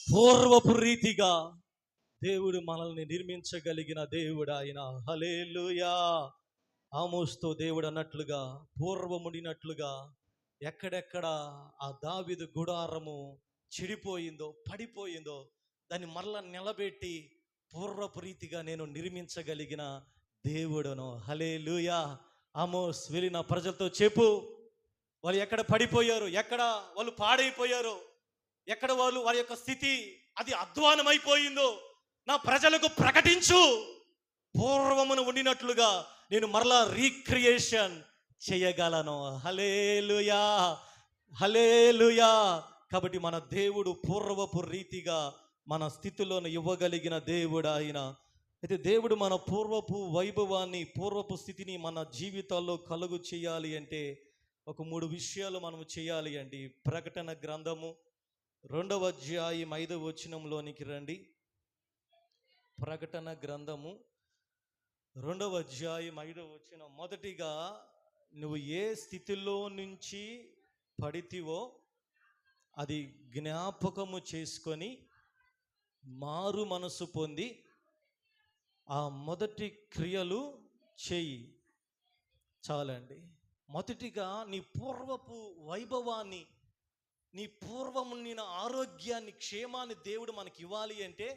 పూర్వపు రీతిగా దేవుడు మనల్ని నిర్మించగలిగిన దేవుడు ఆయన. హల్లెలూయా. ఆమోస్తో దేవుడు అన్నట్లుగా పూర్వముడినట్లుగా ఎక్కడెక్కడ ఆ దావీదు గుడారము చెడిపోయిందో పడిపోయిందో దాన్ని మరలా నిలబెట్టి పూర్వపు రీతిగా నేను నిర్మించగలిగిన దేవుడను. హల్లెలూయా. ఆమోస్ వెళ్ళిన ప్రజలతో చెప్పు, వాళ్ళు ఎక్కడ పడిపోయారు, ఎక్కడ వాళ్ళు పాడైపోయారు, ఎక్కడ వాళ్ళు వారి యొక్క స్థితి అది అధ్వానమైపోయిందో నా ప్రజలకు ప్రకటించు. పూర్వమును ఉండినట్లుగా నేను మరలా రీక్రియేషన్ చేయగలను. హల్లెలూయా, హల్లెలూయా. కాబట్టి మన దేవుడు పూర్వపు రీతిగా మన స్థితిలోను ఇవ్వగలిగిన దేవుడు ఆయన. అయితే దేవుడు మన పూర్వపు వైభవాన్ని పూర్వపు స్థితిని మన జీవితాల్లో కలుగు చేయాలి అంటే ఒక 3 విషయాలు మనం చేయాలి అండి. ప్రకటన గ్రంథము 2వ అధ్యాయం 5వ వచనంలోనికి రండి. ప్రకటన గ్రంథము 2వ అధ్యాయం 5వ వచనం. మొదటిగా నువ్వు ఏ స్థితిలో నుంచి పడితివో అది జ్ఞాపకము చేసుకొని మారు మనసు పొంది ఆ మొదటి క్రియలు చెయ్యి. చాలండి. మొదటిగా నీ పూర్వపు వైభవాన్ని, నీ పూర్వమున్న ఆరోగ్యాన్ని, క్షేమాన్ని దేవుడు మనకి ఇవ్వాలి అంటే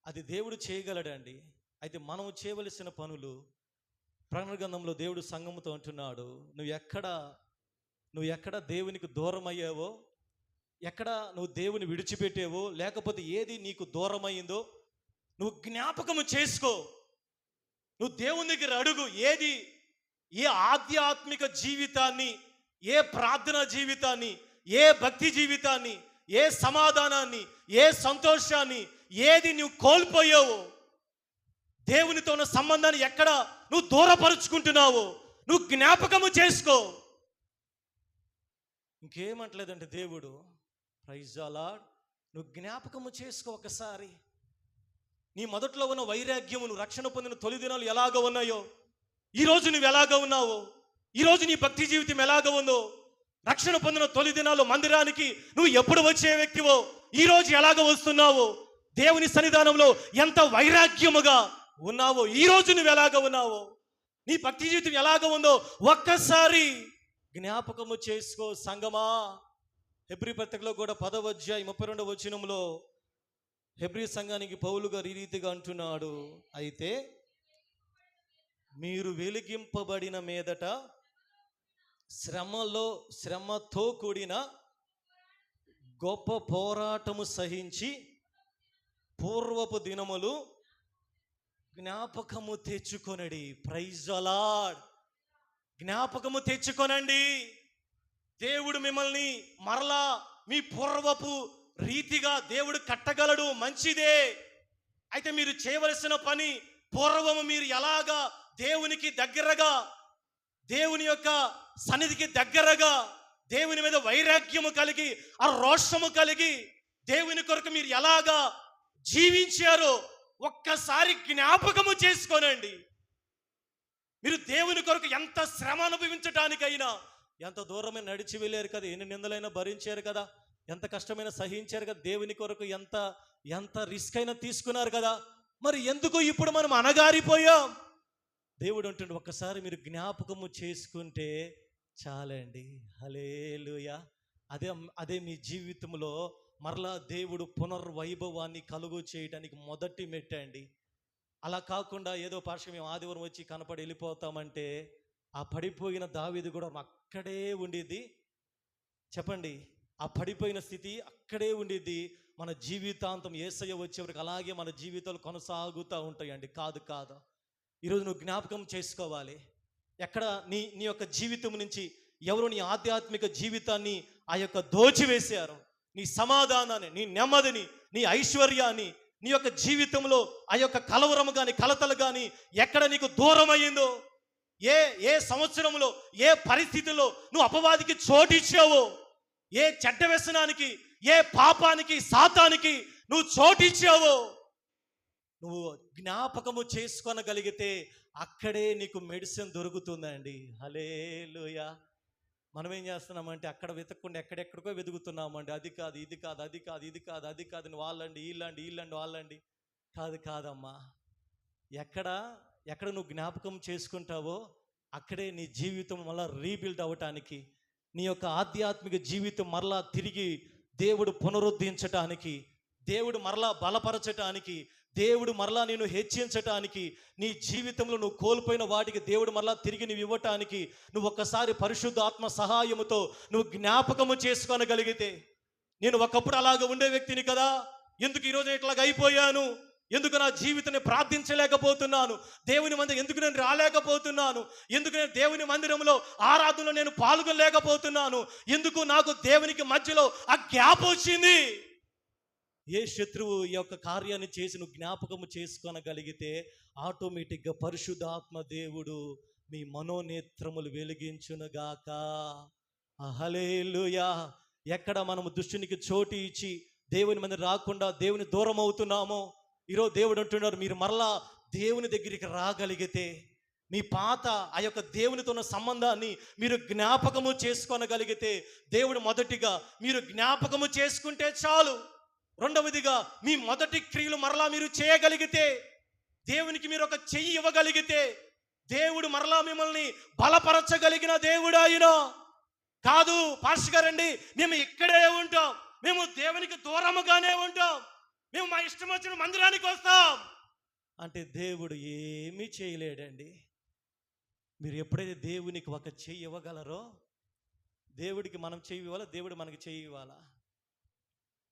అది దేవుడు చేయగలడండి. అయితే మనం చేయవలసిన పనులు ప్రకటన గ్రంథంలో దేవుడు సంఘముతో అంటున్నాడు, నువ్వు ఎక్కడ దేవునికి దూరం అయ్యావో, ఎక్కడ నువ్వు దేవుని విడిచిపెట్టావో, లేకపోతే ఏది నీకు దూరమైందో నువ్వు జ్ఞాపకము చేసుకో. నువ్వు దేవుని దగ్గర అడుగు. ఏది, ఏ ఆధ్యాత్మిక జీవితాన్ని, ఏ ప్రార్థనా జీవితాన్ని, ఏ భక్తి జీవితాన్ని, ఏ సమాధానాన్ని, ఏ సంతోషాన్ని, ఏది నువ్వు కోల్పోయావో, దేవునితో ఉన్న సంబంధాన్ని ఎక్కడ నువ్వు దూరపరుచుకుంటున్నావో నువ్వు జ్ఞాపకము చేసుకో. ఇంకేమంటలేదంటే దేవుడు, ప్రైజ్ ది లార్డ్, నువ్వు జ్ఞాపకము చేసుకో ఒకసారి. నీ మొదట్లో ఉన్న వైరాగ్యము, నువ్వు రక్షణ పొందిన తొలి దినాలు ఎలాగ ఉన్నాయో, ఈరోజు నువ్వు ఎలాగ ఉన్నావో, ఈరోజు నీ భక్తి జీవితం ఎలాగ ఉందో, రక్షణ పొందిన తొలి దినాల్లో మందిరానికి నువ్వు ఎప్పుడు వచ్చే వ్యక్తివో, ఈరోజు ఎలాగ వస్తున్నావో, దేవుని సన్నిధానంలో ఎంత వైరాగ్యముగా ఉన్నావో, ఈరోజు నువ్వు ఎలాగ ఉన్నావో, నీ భక్తి జీవితం ఎలాగ ఉందో ఒక్కసారి జ్ఞాపకము చేసుకో సంగమా. హెబ్రీ పత్రికలో కూడా 10వ అధ్యాయం 32వ వచనంలో హెబ్రీ సంఘానికి పౌలు గారు ఈ రీతిగా అంటున్నాడు, అయితే మీరు వెలిగింపబడిన మీదట శ్రమతో కూడిన గొప్ప పోరాటము సహించి పూర్వపు దినములు జ్ఞాపకము తెచ్చుకొనడి. Praise the lord. జ్ఞాపకము తెచ్చుకొనండి. దేవుడు మిమ్మల్ని మరలా మీ పూర్వపు రీతిగా దేవుడు కట్టగలడు, మంచిదే. అయితే మీరు చేయవలసిన పని, పూర్వము మీరు ఎలాగా దేవునికి దగ్గరగా, దేవుని యొక్క సన్నిధికి దగ్గరగా, దేవుని మీద వైరాగ్యము కలిగి, ఆ రోషము కలిగి, దేవుని కొరకు మీరు ఎలాగా జీవించారో ఒక్కసారి జ్ఞాపకము చేసుకోనండి. మీరు దేవుని కొరకు ఎంత శ్రమ అనుభవించడానికైనా ఎంత దూరమే నడిచి వెళ్ళారు కదా, ఎన్ని నిందలైనా భరించారు కదా, ఎంత కష్టమైనా సహించారు కదా, దేవుని కొరకు ఎంత రిస్క్ అయినా తీసుకున్నారు కదా. మరి ఎందుకు ఇప్పుడు మనం అణగారిపోయాం? దేవుడు అంటుండే, ఒక్కసారి మీరు జ్ఞాపకము చేసుకుంటే చాలండి. హల్లెలూయా. అదే మీ జీవితంలో మరలా దేవుడు పునర్వైభవాన్ని కలుగు చేయడానికి మొదటి మెట్టండి. అలా కాకుండా ఏదో పార్శ్వం మేము ఆదివారం వచ్చి కనపడి వెళ్ళిపోతామంటే ఆ పడిపోయిన దావీదు కూడా అక్కడే ఉండిద్ది. చెప్పండి, ఆ పడిపోయిన స్థితి అక్కడే ఉండిద్ది. మన జీవితాంతం యేసయ్య వచ్చేవరకు అలాగే మన జీవితాలు కొనసాగుతూ ఉంటాయండి. కాదు, ఈరోజు నువ్వు జ్ఞాపకం చేసుకోవాలి. ఎక్కడ నీ యొక్క జీవితం నుంచి ఎవరు నీ ఆధ్యాత్మిక జీవితాన్ని ఆ యొక్క దోచివేశారు, నీ సమాధానాన్ని, నీ నెమ్మదిని, నీ ఐశ్వర్యాన్ని, నీ యొక్క జీవితంలో ఆ యొక్క కలవరము కానీ కలతలు కానీ ఎక్కడ నీకు దూరం అయ్యిందో, ఏ ఏ సంవత్సరంలో ఏ పరిస్థితుల్లో నువ్వు అపవాదికి చోటిచ్చావో, ఏ చెడ్డ వ్యసనానికి, ఏ పాపానికి, సాతానికి నువ్వు చోటిచ్చావో, నువ్వు జ్ఞాపకము చేసుకొనగలిగితే అక్కడే నీకు మెడిసిన్ దొరుకుతుందండి. హల్లెలూయా. మనం ఏం చేస్తున్నామంటే అక్కడ వెతకకుండా ఎక్కడెక్కడికో వెతుకుతున్నామండి. అది కాదు, ఇది కాదు, అది కాదు, ఇది కాదు, అది కాదు, వాళ్ళండి వీళ్ళండి వీళ్ళండి వాళ్ళండి. కాదమ్మా, ఎక్కడ నువ్వు జ్ఞాపకం చేసుకుంటావో అక్కడే నీ జీవితం మళ్ళా రీబిల్డ్ అవ్వటానికి, నీ యొక్క ఆధ్యాత్మిక జీవితం మరలా తిరిగి దేవుడు పునరుద్ధరించటానికి, దేవుడు మరలా బలపరచటానికి, దేవుడు మరలా నేను హెచ్చించటానికి, నీ జీవితంలో నువ్వు కోల్పోయిన వాటికి దేవుడు మరలా తిరిగి నువ్వు ఇవ్వటానికి నువ్వు ఒక్కసారి పరిశుద్ధ ఆత్మ సహాయముతో నువ్వు జ్ఞాపకము చేసుకోనగలిగితే, నేను ఒకప్పుడు అలాగ ఉండే వ్యక్తిని కదా, ఎందుకు ఈరోజు ఇట్లాగ అయిపోయాను, ఎందుకు నా జీవితాన్ని ప్రార్థించలేకపోతున్నాను, దేవుని మందిరం ఎందుకు నేను రాలేకపోతున్నాను, ఎందుకు నేను దేవుని మందిరంలో ఆరాధనలో నేను పాల్గొనలేకపోతున్నాను, ఎందుకు నాకు దేవునికి మధ్యలో ఆ గ్యాప్ వచ్చింది. ఏ శత్రువు ఈ యొక్క కార్యాన్ని చేసి నువ్వు జ్ఞాపకము చేసుకోనగలిగితే ఆటోమేటిక్గా పరిశుద్ధాత్మ దేవుడు మీ మనోనేత్రములు వెలిగించునుగాక. హల్లెలూయా. ఎక్కడ మనము దుష్టునికి చోటు ఇచ్చి దేవుని మందిరం రాకుండా దేవుని దూరం అవుతున్నామో, ఈరోజు దేవుడు అంటున్నారు, మీరు మరలా దేవుని దగ్గరికి రాగలిగితే మీ పాత ఆ యొక్క దేవునితో ఉన్న సంబంధాన్ని మీరు జ్ఞాపకము చేసుకోనగలిగితే, దేవుడు మొదటిగా మీరు జ్ఞాపకము చేసుకుంటే చాలు. రెండవదిగా మీ మొదటి క్రియలు మరలా మీరు చేయగలిగితే, దేవునికి మీరు ఒక చెయ్యి ఇవ్వగలిగితే, దేవుడు మరలా మిమ్మల్ని బలపరచగలిగిన దేవుడు ఆయన కాదు. పాస్టర్ గారండి మేము ఇక్కడే ఉంటాం, మేము దేవునికి దూరముగానే ఉంటాం, మేము మా ఇష్టం వచ్చిన మందిరానికి వస్తాం అంటే దేవుడు ఏమీ చేయలేడండి. మీరు ఎప్పుడైతే దేవునికి ఒక చెయ్యి ఇవ్వగలరో, దేవుడికి మనం చెయ్యి ఇవ్వాలా, దేవుడు మనకి చెయ్యి ఇవ్వాలా?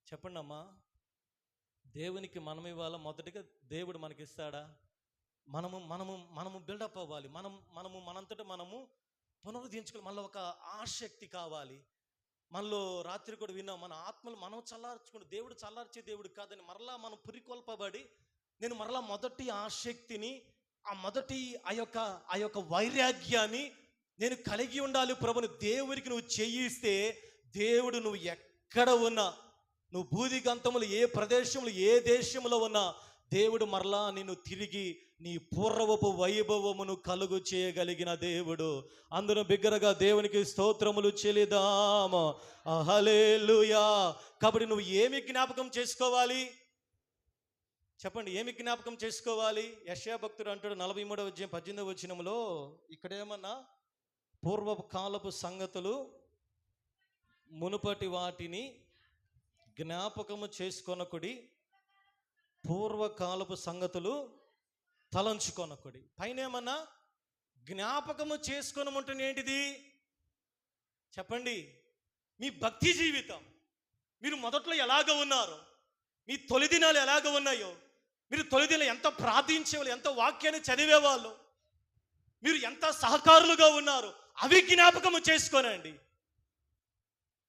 చెప్పండి అమ్మా. దేవునికి మనం ఇవ్వాలా? మొదటిగా దేవుడు మనకి ఇస్తాడా? మనము బిల్డప్ అవ్వాలి. మనంతటా మనము పునరుద్ధరించుకోవాలి. మనలో ఒక ఆసక్తి కావాలి. మనలో రాత్రి కూడా విన్నాం, మన ఆత్మలు మనం చల్లార్చుకుంటే దేవుడు చల్లార్చే దేవుడు కాదని మరలా మనం పురికొల్పబడి, నేను మరలా మొదటి ఆసక్తిని, ఆ యొక్క వైరాగ్యాన్ని నేను కలిగి ఉండాలి ప్రభుని దేవునికి నువ్వు చేయిస్తే, దేవుడు నువ్వు ఎక్కడ ఉన్నా, నువ్వు భూదిగంతములు ఏ ప్రదేశంలో ఏ దేశంలో ఉన్నా, దేవుడు మరలా నిన్ను తిరిగి నీ పూర్వపు వైభవమును కలుగు చేయగలిగిన దేవుడు. అందును బిగ్గరగా దేవునికి స్తోత్రములు చెల్లిదాము. హల్లెలూయా. కాబట్టి నువ్వు ఏమి జ్ఞాపకం చేసుకోవాలి చెప్పండి? ఏమి జ్ఞాపకం చేసుకోవాలి? యెషయా భక్తుడు అంటాడు 43వ అధ్యాయం 18వ వచనంలో, ఇక్కడేమన్నా పూర్వపు కాలపు సంగతులు మునుపటి వాటిని జ్ఞాపకము చేసుకొనకుడి, పూర్వకాలపు సంగతులు తలంచుకొనకుడి. పైన ఏమన్నా జ్ఞాపకము చేసుకోనమంటే ఏంటిది చెప్పండి? మీ భక్తి జీవితం, మీరు మొదట్లో ఎలాగ ఉన్నారో, మీ తొలి దినాలు ఎలాగ ఉన్నాయో, మీరు తొలి దినాలు ఎంత ప్రార్థించేవాళ్ళు, ఎంత వాక్యాన్ని చదివేవాళ్ళు, మీరు ఎంత సహకారులుగా ఉన్నారు, అవి జ్ఞాపకము చేసుకోనండి.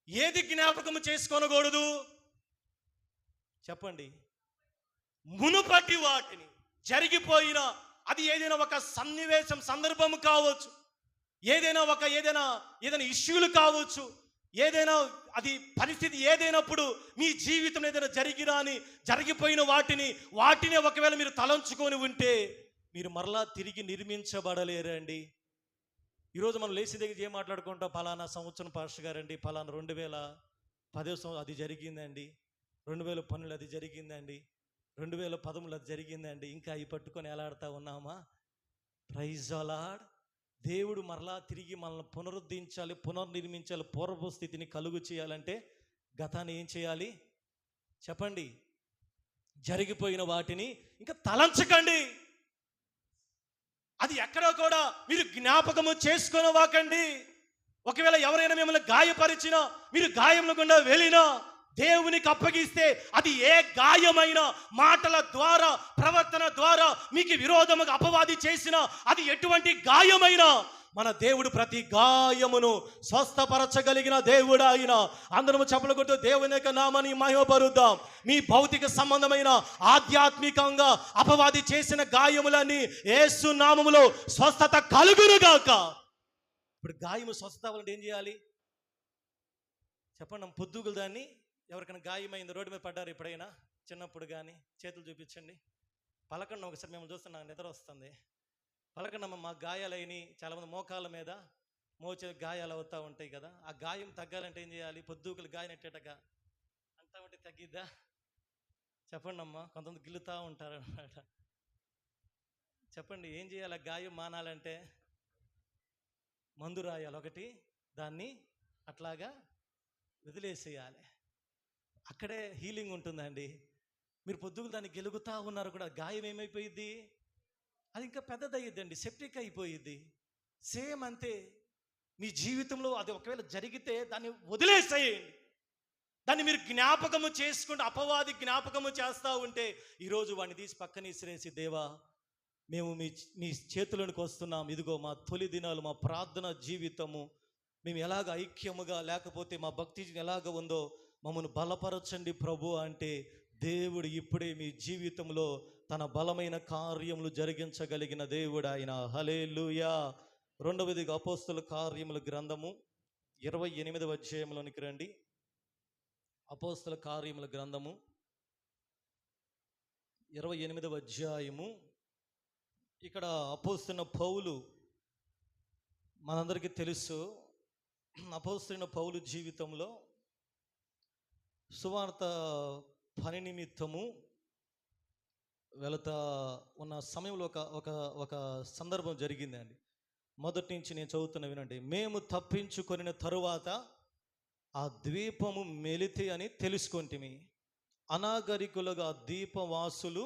ఏది జ్ఞాపకము చేసుకోనకూడదు చెప్పండి? మునుపటి వాటిని, జరిగిపోయిన, అది ఏదైనా ఒక సన్నివేశం సందర్భం కావచ్చు, ఏదైనా ఇష్యూలు కావచ్చు, ఏదైనా అది పరిస్థితి ఏదైనప్పుడు మీ జీవితం ఏదైనా జరిగిపోయిన వాటిని ఒకవేళ మీరు తలంచుకొని ఉంటే మీరు మరలా తిరిగి నిర్మించబడలేరండి. ఈరోజు మనం లేచి దగ్గర ఏం మాట్లాడుకుంటాం? ఫలానా సంవత్సరం పాస్టర్ గారండి, ఫలానా 2010 సంవత్సరం అది జరిగిందండి, 2012 అది జరిగిందండి, 2013 అది జరిగిందండి, ఇంకా అవి పట్టుకొని ఎలాడుతూ ఉన్నామా? Praise the Lord. దేవుడు మరలా తిరిగి మనల్ని పునరుద్ధరించాలి, పునర్నిర్మించాలి, పూర్వపు స్థితిని కలుగు చేయాలంటే గతాన్ని ఏం చేయాలి చెప్పండి? జరిగిపోయిన వాటిని ఇంకా తలంచకండి. అది ఎక్కడో కూడా మీరు జ్ఞాపకము చేసుకొనవాకండి. ఒకవేళ ఎవరైనా మిమ్మల్ని గాయపరిచినా, మీరు గాయముల గుండా వెళ్ళినా, దేవునికి అప్పగిస్తే అది ఏ గాయమైన మాటల ద్వారా, ప్రవర్తన ద్వారా మీకు విరోధముగా అపవాది చేసినా, అది ఎటువంటి గాయమైనా మన దేవుడు ప్రతి గాయమును స్వస్థపరచగలిగిన దేవుడు ఆయన. అందరము చప్పలు కొడుతూ దేవుని యొక్క నామాన్ని మహిమపరుద్దాం. మీ భౌతిక సంబంధమైన ఆధ్యాత్మికంగా అపవాది చేసిన గాయములన్నీ యేసు నామములో స్వస్థత కలుగునుగాక. ఇప్పుడు గాయము స్వస్థత అవ్వాలంటే ఏం చేయాలి చెప్పండి? పొద్దుగులు దాన్ని ఎవరికైనా గాయమైంది, రోడ్డు మీద పడ్డారు ఎప్పుడైనా చిన్నప్పుడు కానీ? చేతులు చూపించండి. పలకండి ఒకసారి. మేము చూస్తాం, నాకు నిద్ర వస్తుంది. పలకండమ్మ. మా గాయాలైన చాలామంది మోకాళ్ళ మీద మోచే గాయాలు అవుతూ ఉంటాయి కదా. ఆ గాయం తగ్గాలంటే ఏం చేయాలి? పొద్దుగులు గాయం ఎట్టేటగా అంటా ఉంటే తగ్గిద్దా? చెప్పండి అమ్మ. కొంతమంది గిల్లుతూ ఉంటారు అన్నమాట. చెప్పండి ఏం చేయాలి? ఆ గాయం మానాలంటే మందు రాయాలి ఒకటి, దాన్ని అట్లాగా వదిలేసేయాలి. అక్కడే హీలింగ్ ఉంటుందండి. మీరు పొద్దుగులు దాన్ని గెలుగుతూ ఉన్నారు కూడా, గాయం ఏమైపోయిద్ది? అది ఇంకా పెద్దదయ్యిద్దండి, సెప్టిక్ అయిపోయిద్ది. సేమ్ అంతే మీ జీవితంలో అది ఒకవేళ జరిగితే దాన్ని వదిలేసేయండి. దాన్ని మీరు జ్ఞాపకము చేసుకుంటూ అపవాది జ్ఞాపకము చేస్తూ ఉంటే ఈరోజు వాడిని తీసి పక్కన ఇసిరేసి, దేవా మేము మీ చేతులకు వస్తున్నాం, ఇదిగో మా తొలి దినాలు, మా ప్రార్థన జీవితము మేము ఎలాగ ఐక్యముగా, లేకపోతే మా భక్తి ఎలాగ ఉందో మమ్మల్ని బలపరచండి ప్రభు అంటే దేవుడు ఇప్పుడే మీ జీవితంలో తన బలమైన కార్యములు జరిగించగలిగిన దేవుడు ఆయన. హల్లెలూయా. రెండవదిగా అపోస్తల కార్యముల గ్రంథము 28వ అధ్యాయంలోనికి రండి. అపోస్తల కార్యముల గ్రంథము 28వ అధ్యాయము. ఇక్కడ అపోస్తలుడైన పౌలు, మనందరికీ తెలుసు, అపోస్తలుడైన పౌలు జీవితంలో సువార్త పని నిమిత్తము వెళతా ఉన్న సమయంలో ఒక సందర్భం జరిగిందండి. మొదటి నుంచి నేను చదువుతున్న వినండి. మేము తప్పించుకొనిన తరువాత ఆ ద్వీపము మెలితి అని తెలుసుకొంటిమి. అనాగరికులుగా ద్వీపవాసులు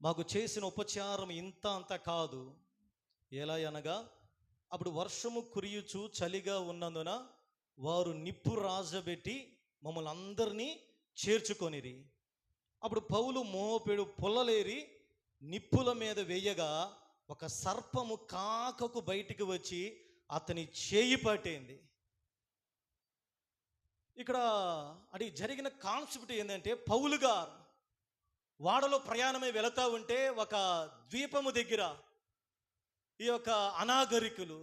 మాకు చేసిన ఉపచారం ఇంత అంత కాదు. ఎలా అనగా అప్పుడు వర్షము కురియుచు చలిగా ఉన్నందున వారు నిప్పు రాజబెట్టి మమ్మల్ని అందరినీ చేర్చుకొనిరి. అప్పుడు పౌలు మోపెడు పుల్లలేరి నిప్పుల మీద వేయగా ఒక సర్పము కాకకు బయటికి వచ్చి అతని చేయి పట్టింది. ఇక్కడ అది జరిగిన కాన్సెప్ట్ ఏంటంటే, పౌలు గారు వాడలో ప్రయాణమై వెళతా ఉంటే ఒక ద్వీపము దగ్గర ఈ యొక్క అనాగరికులు,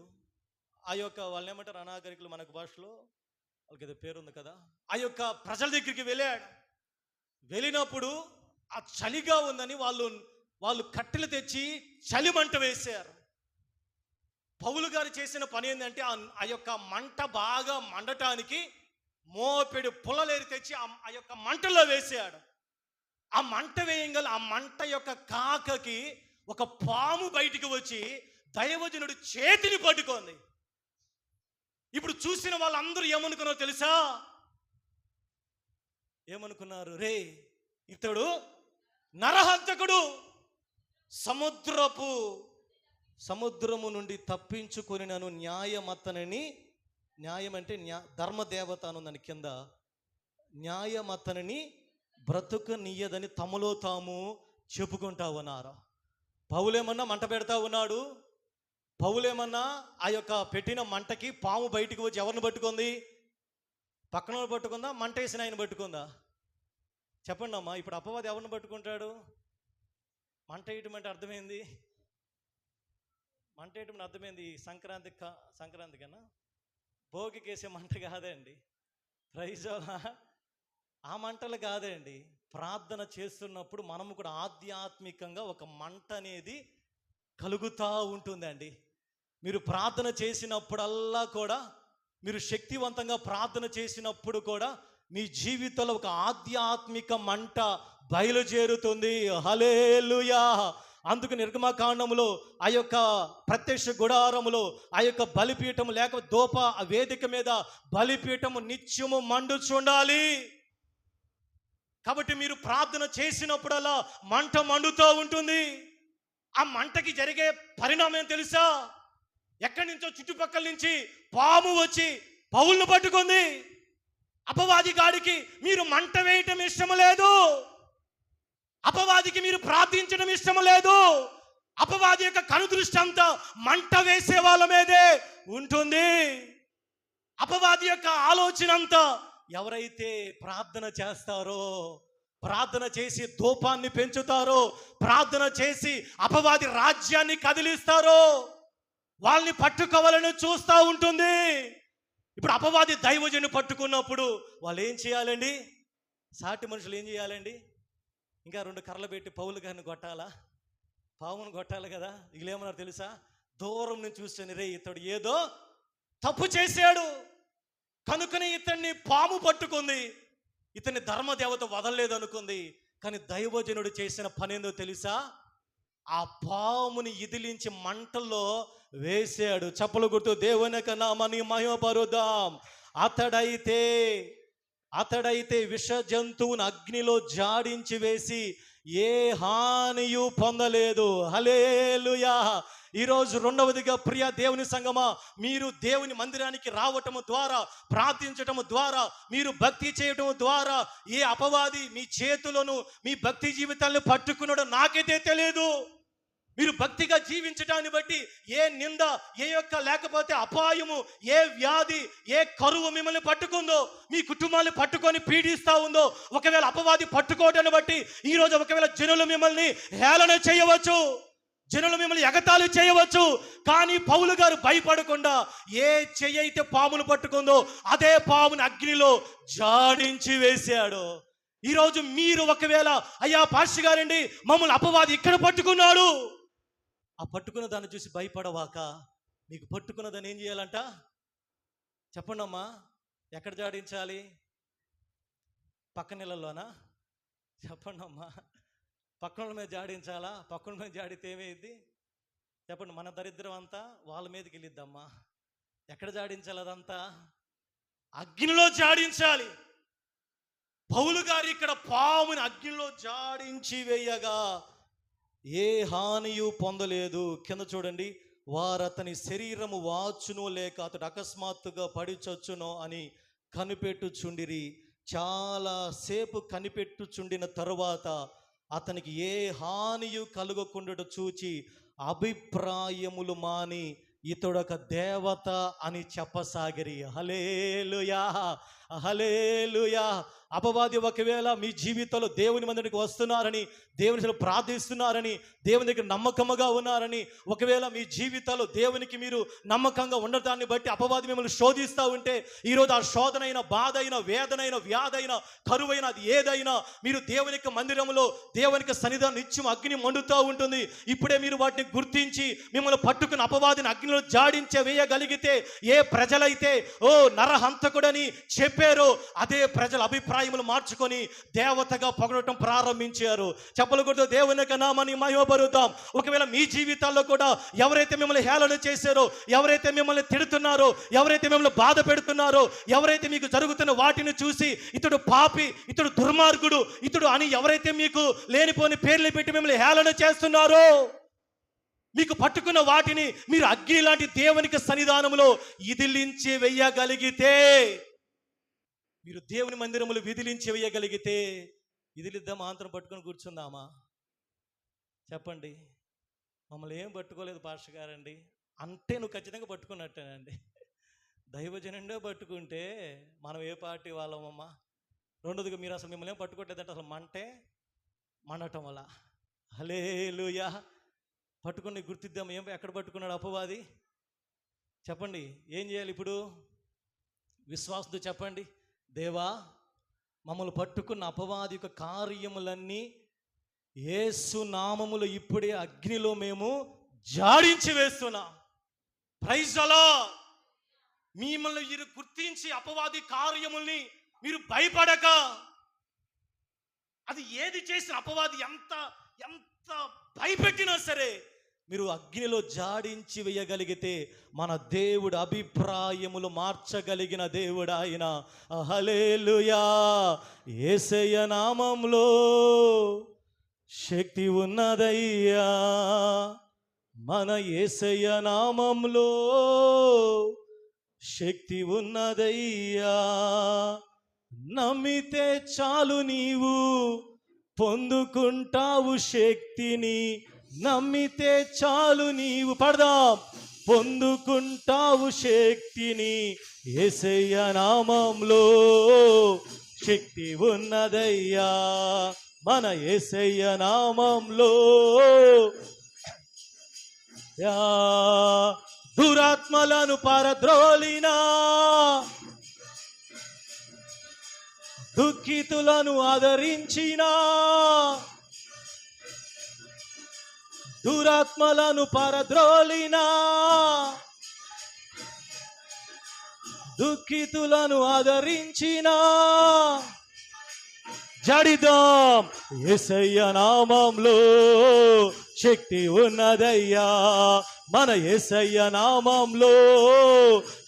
ఆ యొక్క వాళ్ళని ఏమంటారు అనాగరికులు మనకు భాషలో, వాళ్ళకి ఏదో పేరు ఉంది కదా, ఆ యొక్క ప్రజల దగ్గరికి వెళ్ళాడు. వెళ్ళినప్పుడు ఆ చలిగా ఉందని వాళ్ళు కట్టెలు తెచ్చి చలిమంట వేశారు. పౌలు గారు చేసిన పని ఏంటంటే ఆ యొక్క మంట బాగా మండటానికి మోపెడు పుల్లలేరి తెచ్చి ఆ యొక్క మంటలో వేసాడు. ఆ మంట వేయంగల ఆ మంట యొక్క కాకకి ఒక పాము బయటికి వచ్చి దైవజనుడు చేతిని పట్టుకుంది. ఇప్పుడు చూసిన వాళ్ళందరూ ఏమనుకున్నారో తెలుసా? ఏమనుకున్నారు? రే ఇతడు నరహంతకుడు, సముద్రము నుండి తప్పించుకొని నన్ను న్యాయమతనని, న్యాయం అంటే ధర్మదేవత అనుందని కింద, న్యాయమతనని బ్రతుకనీయదని తమలో తాము చెప్పుకుంటా ఉన్నారు. పౌలేమన్నా మంట పెడతా ఉన్నాడు. పౌలేమన్నా ఆ యొక్క పెట్టిన మంటకి పాము బయటికి వచ్చి ఎవరిని పట్టుకుంది? పక్కన పట్టుకుందా? మంట వేసిన ఆయన పట్టుకుందా? చెప్పండి అమ్మా. ఇప్పుడు అపవాది ఎవరిని పట్టుకుంటాడు? మంట వేయటం అంటే అర్థమైంది. మంట వేయటం అంటే అర్థమైంది. సంక్రాంతి కన్నా భోగికి వేసే మంట కాదండి. ప్రైజోలా ఆ మంటలు కాదండి. ప్రార్థన చేస్తున్నప్పుడు మనము కూడా ఆధ్యాత్మికంగా ఒక మంట అనేది కలుగుతూ ఉంటుందండి. మీరు ప్రార్థన చేసినప్పుడల్లా కూడా, మీరు శక్తివంతంగా ప్రార్థన చేసినప్పుడు కూడా మీ జీవితంలో ఒక ఆధ్యాత్మిక మంట బయలుదేరుతుంది. హల్లెలూయా. అందుకు నిర్గమకాండములో ఆ యొక్క ప్రత్యక్ష గుడారములో ఆ యొక్క బలిపీఠం లేక దోప వేదిక మీద బలిపీఠము నిత్యము మండుచుండాలి. కాబట్టి మీరు ప్రార్థన చేసినప్పుడల్లా మంట మండుతూ ఉంటుంది. ఆ మంటకి జరిగే పరిణామం తెలుసా? ఎక్కడి నుంచో చుట్టుపక్కల నుంచి పాము వచ్చి పౌలును పట్టుకుంది. అపవాది గాడికి మీరు మంట వేయటం ఇష్టం లేదు, అపవాదికి మీరు ప్రార్థించడం ఇష్టం లేదు, అపవాది యొక్క కనుదృష్టి అంతా మంట వేసే వాళ్ళ మీదే ఉంటుంది. అపవాది యొక్క ఆలోచన అంతా ఎవరైతే ప్రార్థన చేస్తారో, ప్రార్థన చేసి ధూపాన్ని పెంచుతారో, ప్రార్థన చేసి అపవాది రాజ్యాన్ని కదిలిస్తారో వాళ్ళని పట్టుకోవాలని చూస్తూ ఉంటుంది. ఇప్పుడు అపవాది దైవజను పట్టుకున్నప్పుడు వాళ్ళు ఏం చేయాలండి? సాటి మనుషులు ఏం చేయాలండి? ఇంకా 2 కర్రలు పెట్టి పౌలు గారిని కొట్టాలా? పావును కొట్టాలి కదా. వీళ్ళేమన్నారు తెలుసా? దూరం నుంచి చూస్తాను, రే ఇతడు ఏదో తప్పు చేశాడు కనుకనే ఇతన్ని పాము పట్టుకుంది, ఇతన్ని ధర్మదేవత వదలలేదు అనుకుంది. కానీ దైవజనుడు చేసిన పని ఏందో తెలుసా? ఆ పాముని ఇదిలించి మంటల్లో వేసాడు. చప్పలు గుర్తు దేవుని యొక్క నామాన్ని మహిమపరుద్దాం. అతడైతే విష జంతువుని అగ్నిలో జాడించి వేసి ఏ హానియు పొందలేదు. హల్లెలూయా. ఈరోజు రెండవదిగా ప్రియ దేవుని సంగమా, మీరు దేవుని మందిరానికి రావటము ద్వారా, ప్రార్థించటము ద్వారా, మీరు భక్తి చేయటం ద్వారా ఏ అపవాది మీ చేతులను, మీ భక్తి జీవితాలను పట్టుకున్నాడో నాకైతే తెలియదు. మీరు భక్తిగా జీవించటాన్ని బట్టి ఏ నింద, ఏ యొక్క లేకపోతే అపాయము, ఏ వ్యాధి, ఏ కరువు మిమ్మల్ని పట్టుకుందో, మీ కుటుంబాన్ని పట్టుకొని పీడిస్తూ ఉందో, ఒకవేళ అపవాది పట్టుకోవటాన్ని బట్టి ఈరోజు ఒకవేళ జనులు మిమ్మల్ని హేళన చేయవచ్చు, జనులు మిమ్మల్ని ఎగతాళి చేయవచ్చు. కానీ పౌలు గారు భయపడకుండా ఏ చెయ్యి అయితే పామును పట్టుకుందో అదే పాముని అగ్నిలో జాడించి వేశాడు. ఈరోజు మీరు ఒకవేళ అయ్యా పాస్టర్ గారండి మమ్మల్ని అపవాది ఇక్కడ పట్టుకున్నాడు, ఆ పట్టుకున్న దాన్ని చూసి భయపడవాక మీకు పట్టుకున్నదాన్ని ఏం చేయాలంట? చెప్పండి అమ్మా, ఎక్కడ జాడించాలి? పక్క నీళ్ళలోనా? చెప్పండి అమ్మా, పక్కన మీద జాడించాలా? పక్కన మీద జాడితే ఏమైంది చెప్పండి? మన దరిద్రం అంతా వాళ్ళ మీదకి వెళ్ళిద్దమ్మా. ఎక్కడ జాడించాలి? అదంతా అగ్నిలో జాడించాలి. పౌలు గారు ఇక్కడ పాముని అగ్నిలో జాడించి వేయగా ఏ హానియు పొందలేదు. కింద చూడండి, వారు అతని శరీరము వాచునో లేక అతడు అకస్మాత్తుగా పడిచొచ్చునో అని కనిపెట్టుచుండిరి. చాలా సేపు కనిపెట్టుచుండిన తరువాత అతనికి ఏ హానియు కలుగకుండా చూచి అభిప్రాయములు మాని ఇతడొక దేవత అని చెప్పసాగిరి. హల్లెలూయా, హల్లెలూయా. అపవాది ఒకవేళ మీ జీవితంలో దేవుని మందిరికి వస్తున్నారని, దేవుని ప్రార్థిస్తున్నారని, దేవుని దగ్గర నమ్మకముగా ఉన్నారని, ఒకవేళ మీ జీవితాల్లో దేవునికి మీరు నమ్మకంగా ఉండటాన్ని బట్టి అపవాది మిమ్మల్ని శోధిస్తూ ఉంటే, ఈరోజు ఆ శోధనైన, బాధైన, వేదనైన, వ్యాధైన, కరువైన, అది ఏదైనా మీరు దేవునికి మందిరంలో దేవునికి సన్నిధానం నిత్యం అగ్ని మండుతూ ఉంటుంది. ఇప్పుడే మీరు వాటిని గుర్తించి మిమ్మల్ని పట్టుకుని అపవాదిని అగ్నిలో జాడించే వేయగలిగితే, ఏ ప్రజలైతే ఓ నరహంతకుడని చెప్పారో అదే ప్రజల అభిప్రాయములు మార్చుకొని దేవతగా పొగడటం ప్రారంభించారు. చెప్పలు కొడుతూ దేవుని యొక్క నామాన్ని మహిమపరుద్దాం. ఒకవేళ మీ జీవితాల్లో కూడా ఎవరైతే మిమ్మల్ని హేళన చేశారో, ఎవరైతే మిమ్మల్ని తిడుతున్నారో, ఎవరైతే మిమ్మల్ని బాధ పెడుతున్నారో, ఎవరైతే మీకు జరుగుతున్న వాటిని చూసి ఇతడు పాపి, ఇతడు దుర్మార్గుడు, ఇతడు అని ఎవరైతే మీకు లేనిపోని పేర్లు పెట్టి మిమ్మల్ని హేళన చేస్తున్నారో, మీకు పట్టుకున్న వాటిని మీరు అగ్ని లాంటి దేవునికి సన్నిధానంలో ఇదిలించి వెయ్యగలిగితే, మీరు దేవుని మందిరములు విదిలించి వేయగలిగితే, ఇదిలిద్దామా? ఆంతరం పట్టుకొని కూర్చుందామా? చెప్పండి. మమ్మల్ని ఏం పట్టుకోలేదు పాస్టర్ గారండి అంటే నువ్వు ఖచ్చితంగా పట్టుకున్నట్టేనండి. దైవజనుడే పట్టుకుంటే మనం ఏ పార్టీ వాళ్ళమమ్మా? రెండోదిగా మీరు అసలు మిమ్మల్ని ఏం పట్టుకోవట్లేదంటే అసలు మండటం వల్ల. హల్లెలూయా. పట్టుకుని గుర్తిద్దాం, ఎక్కడ పట్టుకున్నాడు అపవాది? చెప్పండి. ఏం చేయాలి ఇప్పుడు? విశ్వాసంతో చెప్పండి, దేవా మమ్మల్ని పట్టుకున్న అపవాది యొక్క కార్యములన్నీ యేసు నామములో ఇప్పుడే అగ్నిలో మేము జాడించి వేస్తున్నాం. Praise the Lord. మిమ్మల్ని మీరు గుర్తించి అపవాది కార్యముల్ని మీరు భయపడక, అది ఏది చేసిన అపవాది ఎంత భయపెట్టినా సరే మీరు అగ్నిలో జాడించి వేయగలిగితే మన దేవుడు అభిప్రాయములు మార్చగలిగిన దేవుడు ఆయన. హల్లెలూయా. యేసయ్య నామములో శక్తి ఉన్నదయ్యా, మన యేసయ్య నామములో శక్తి ఉన్నదయ్యా. నమ్మితే చాలు నీవు పొందుకుంటావు శక్తిని, నమ్మితే చాలు నీవు పడదాం, పొందుకుంటావు శక్తిని. యేసయ్య నామంలో శక్తి ఉన్నదయ్యా, మన యేసయ్య నామంలో. దురాత్మలను పారద్రోలినా, దుఃఖితులను ఆదరించినా, దురాత్మలను పారద్రోలినా, దుఃఖితులను ఆదరించినా, జాడిదాం యేసయ్య నామంలో శక్తి ఉన్నదయ్యా, మన యేసయ్య నామంలో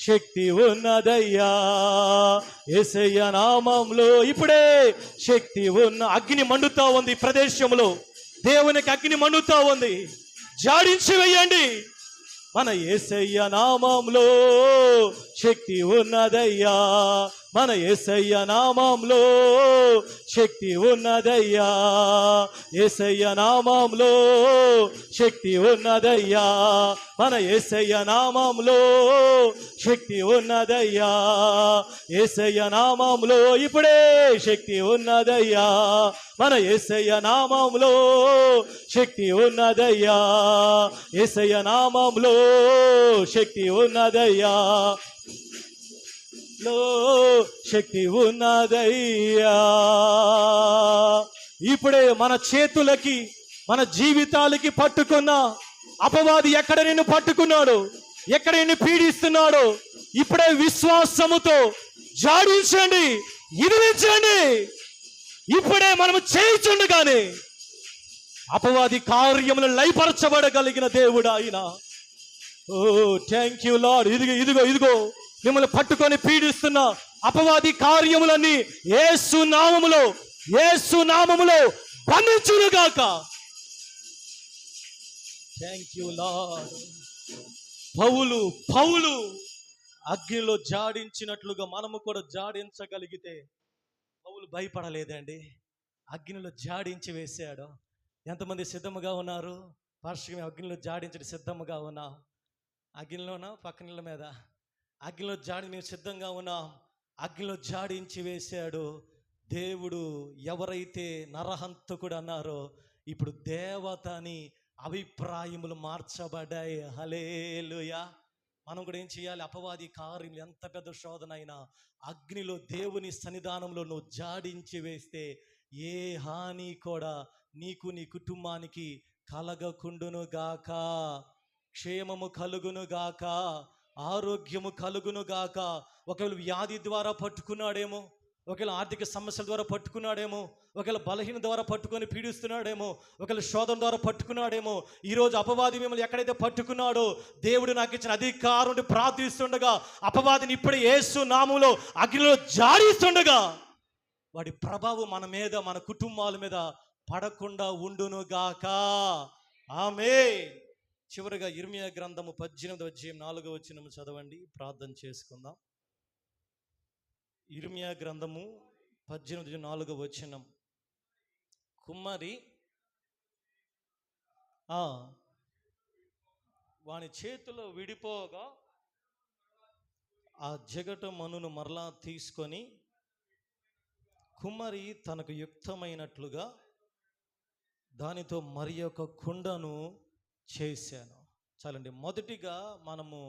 శక్తి ఉన్నదయ్యా. యేసయ్య నామంలో ఇప్పుడే శక్తి ఉన్న. అగ్ని మండుతా ఉంది ప్రదేశంలో, దేవునికి అగ్ని మండుతా ఉంది. జాడించి వేయండి. మన యేసయ్య నామంలో శక్తి ఉన్నదయ్యా, మన యేసయ్య నామంలో శక్తి ఉన్నదయ్యా, యేసయ్య నామంలో శక్తి ఉన్నదయ్యా, మన యేసయ్య నామంలో శక్తి ఉన్నదయ్యా. యేసయ్య నామంలో ఇప్పుడే శక్తి ఉన్నదయ్యా, మన యేసయ్య నామంలో శక్తి ఉన్నదయ్యా, యేసయ్య నామంలో శక్తి ఉన్నదయ్యా, శక్తి ఉన్నదయ్యా. ఇప్పుడే మన చేతులకి మన జీవితాలకి పట్టుకున్న అపవాది ఎక్కడ నిన్ను పట్టుకున్నాడు, ఎక్కడ నిన్ను పీడిస్తున్నాడు, ఇప్పుడే విశ్వాసముతో జాడించండి, ఇదిలించండి. ఇప్పుడే మనము చేయించుండగానే అపవాది కార్యములు లయపరచబడగలిగిన దేవుడు ఆయన. ఓ థ్యాంక్ యూ లార్డ్. ఇదిగో ఇదిగో ఇదిగో మిమ్మల్ని పట్టుకొని పీడిస్తున్న అపవాది కార్యములన్నీ యేసు నామములో, యేసు నామములో బంధించునుగాక. Thank you Lord. పౌలు అగ్నిలో జాడించినట్లుగా మనము కూడా జాడించగలిగితే, పౌలు భయపడలేదండి, అగ్నిలో జాడించి వేశాడు. ఎంతమంది సిద్ధముగా ఉన్నారు? పార్శ్వం అగ్నిలో జాడించడం సిద్ధముగా ఉన్నా? అగ్నిలోనా పక్కనిళ్ళ మీద? అగ్నిలో జాడి మేము సిద్ధంగా ఉన్నాం. అగ్నిలో జాడించి వేశాడు దేవుడు. ఎవరైతే నరహంతకుడు అన్నారో ఇప్పుడు దేవత అని అభిప్రాయములు మార్చబడ్డాయి. హల్లెలూయా. మనం కూడా ఏం చేయాలి? అపవాది కార్యం ఎంత పెద్ద శోధన అయినా అగ్నిలో దేవుని సన్నిధానంలో నువ్వు జాడించి వేస్తే ఏ హాని కూడా నీకు నీ కుటుంబానికి కలగకుండును గాక. క్షేమము కలుగును గాక, ఆరోగ్యము కలుగును గాక. ఒకవేళ వ్యాధి ద్వారా పట్టుకున్నాడేమో, ఒకవేళ ఆర్థిక సమస్యల ద్వారా పట్టుకున్నాడేమో, ఒకవేళ బలహీన ద్వారా పట్టుకొని పీడిస్తున్నాడేమో, ఒకవేళ శోధన ద్వారా పట్టుకున్నాడేమో. ఈరోజు అపవాది మిమ్మల్ని ఎక్కడైతే పట్టుకున్నాడో దేవుడు నాకు ఇచ్చిన అధికారం ప్రార్థిస్తుండగా అపవాదిని ఇప్పుడే యేసు నామములో అగ్నిలో జాడిస్తుండగా వాడి ప్రభావం మన మీద, మన కుటుంబాల మీద పడకుండా ఉండును గాక. ఆమేన్. చివరిగా ఇర్మియా గ్రంథము 18:4 చదవండి, ప్రార్థన చేసుకుందాం. ఇర్మియా గ్రంథము 18:4. కుమ్మరి వాని చేతిలో విడిపోగా ఆ జగట మనును మరలా తీసుకొని కుమ్మరి తనకు యుక్తమైనట్లుగా దానితో మరి ఒక కుండను చేశాను. చాలండి. మొదటిగా మనము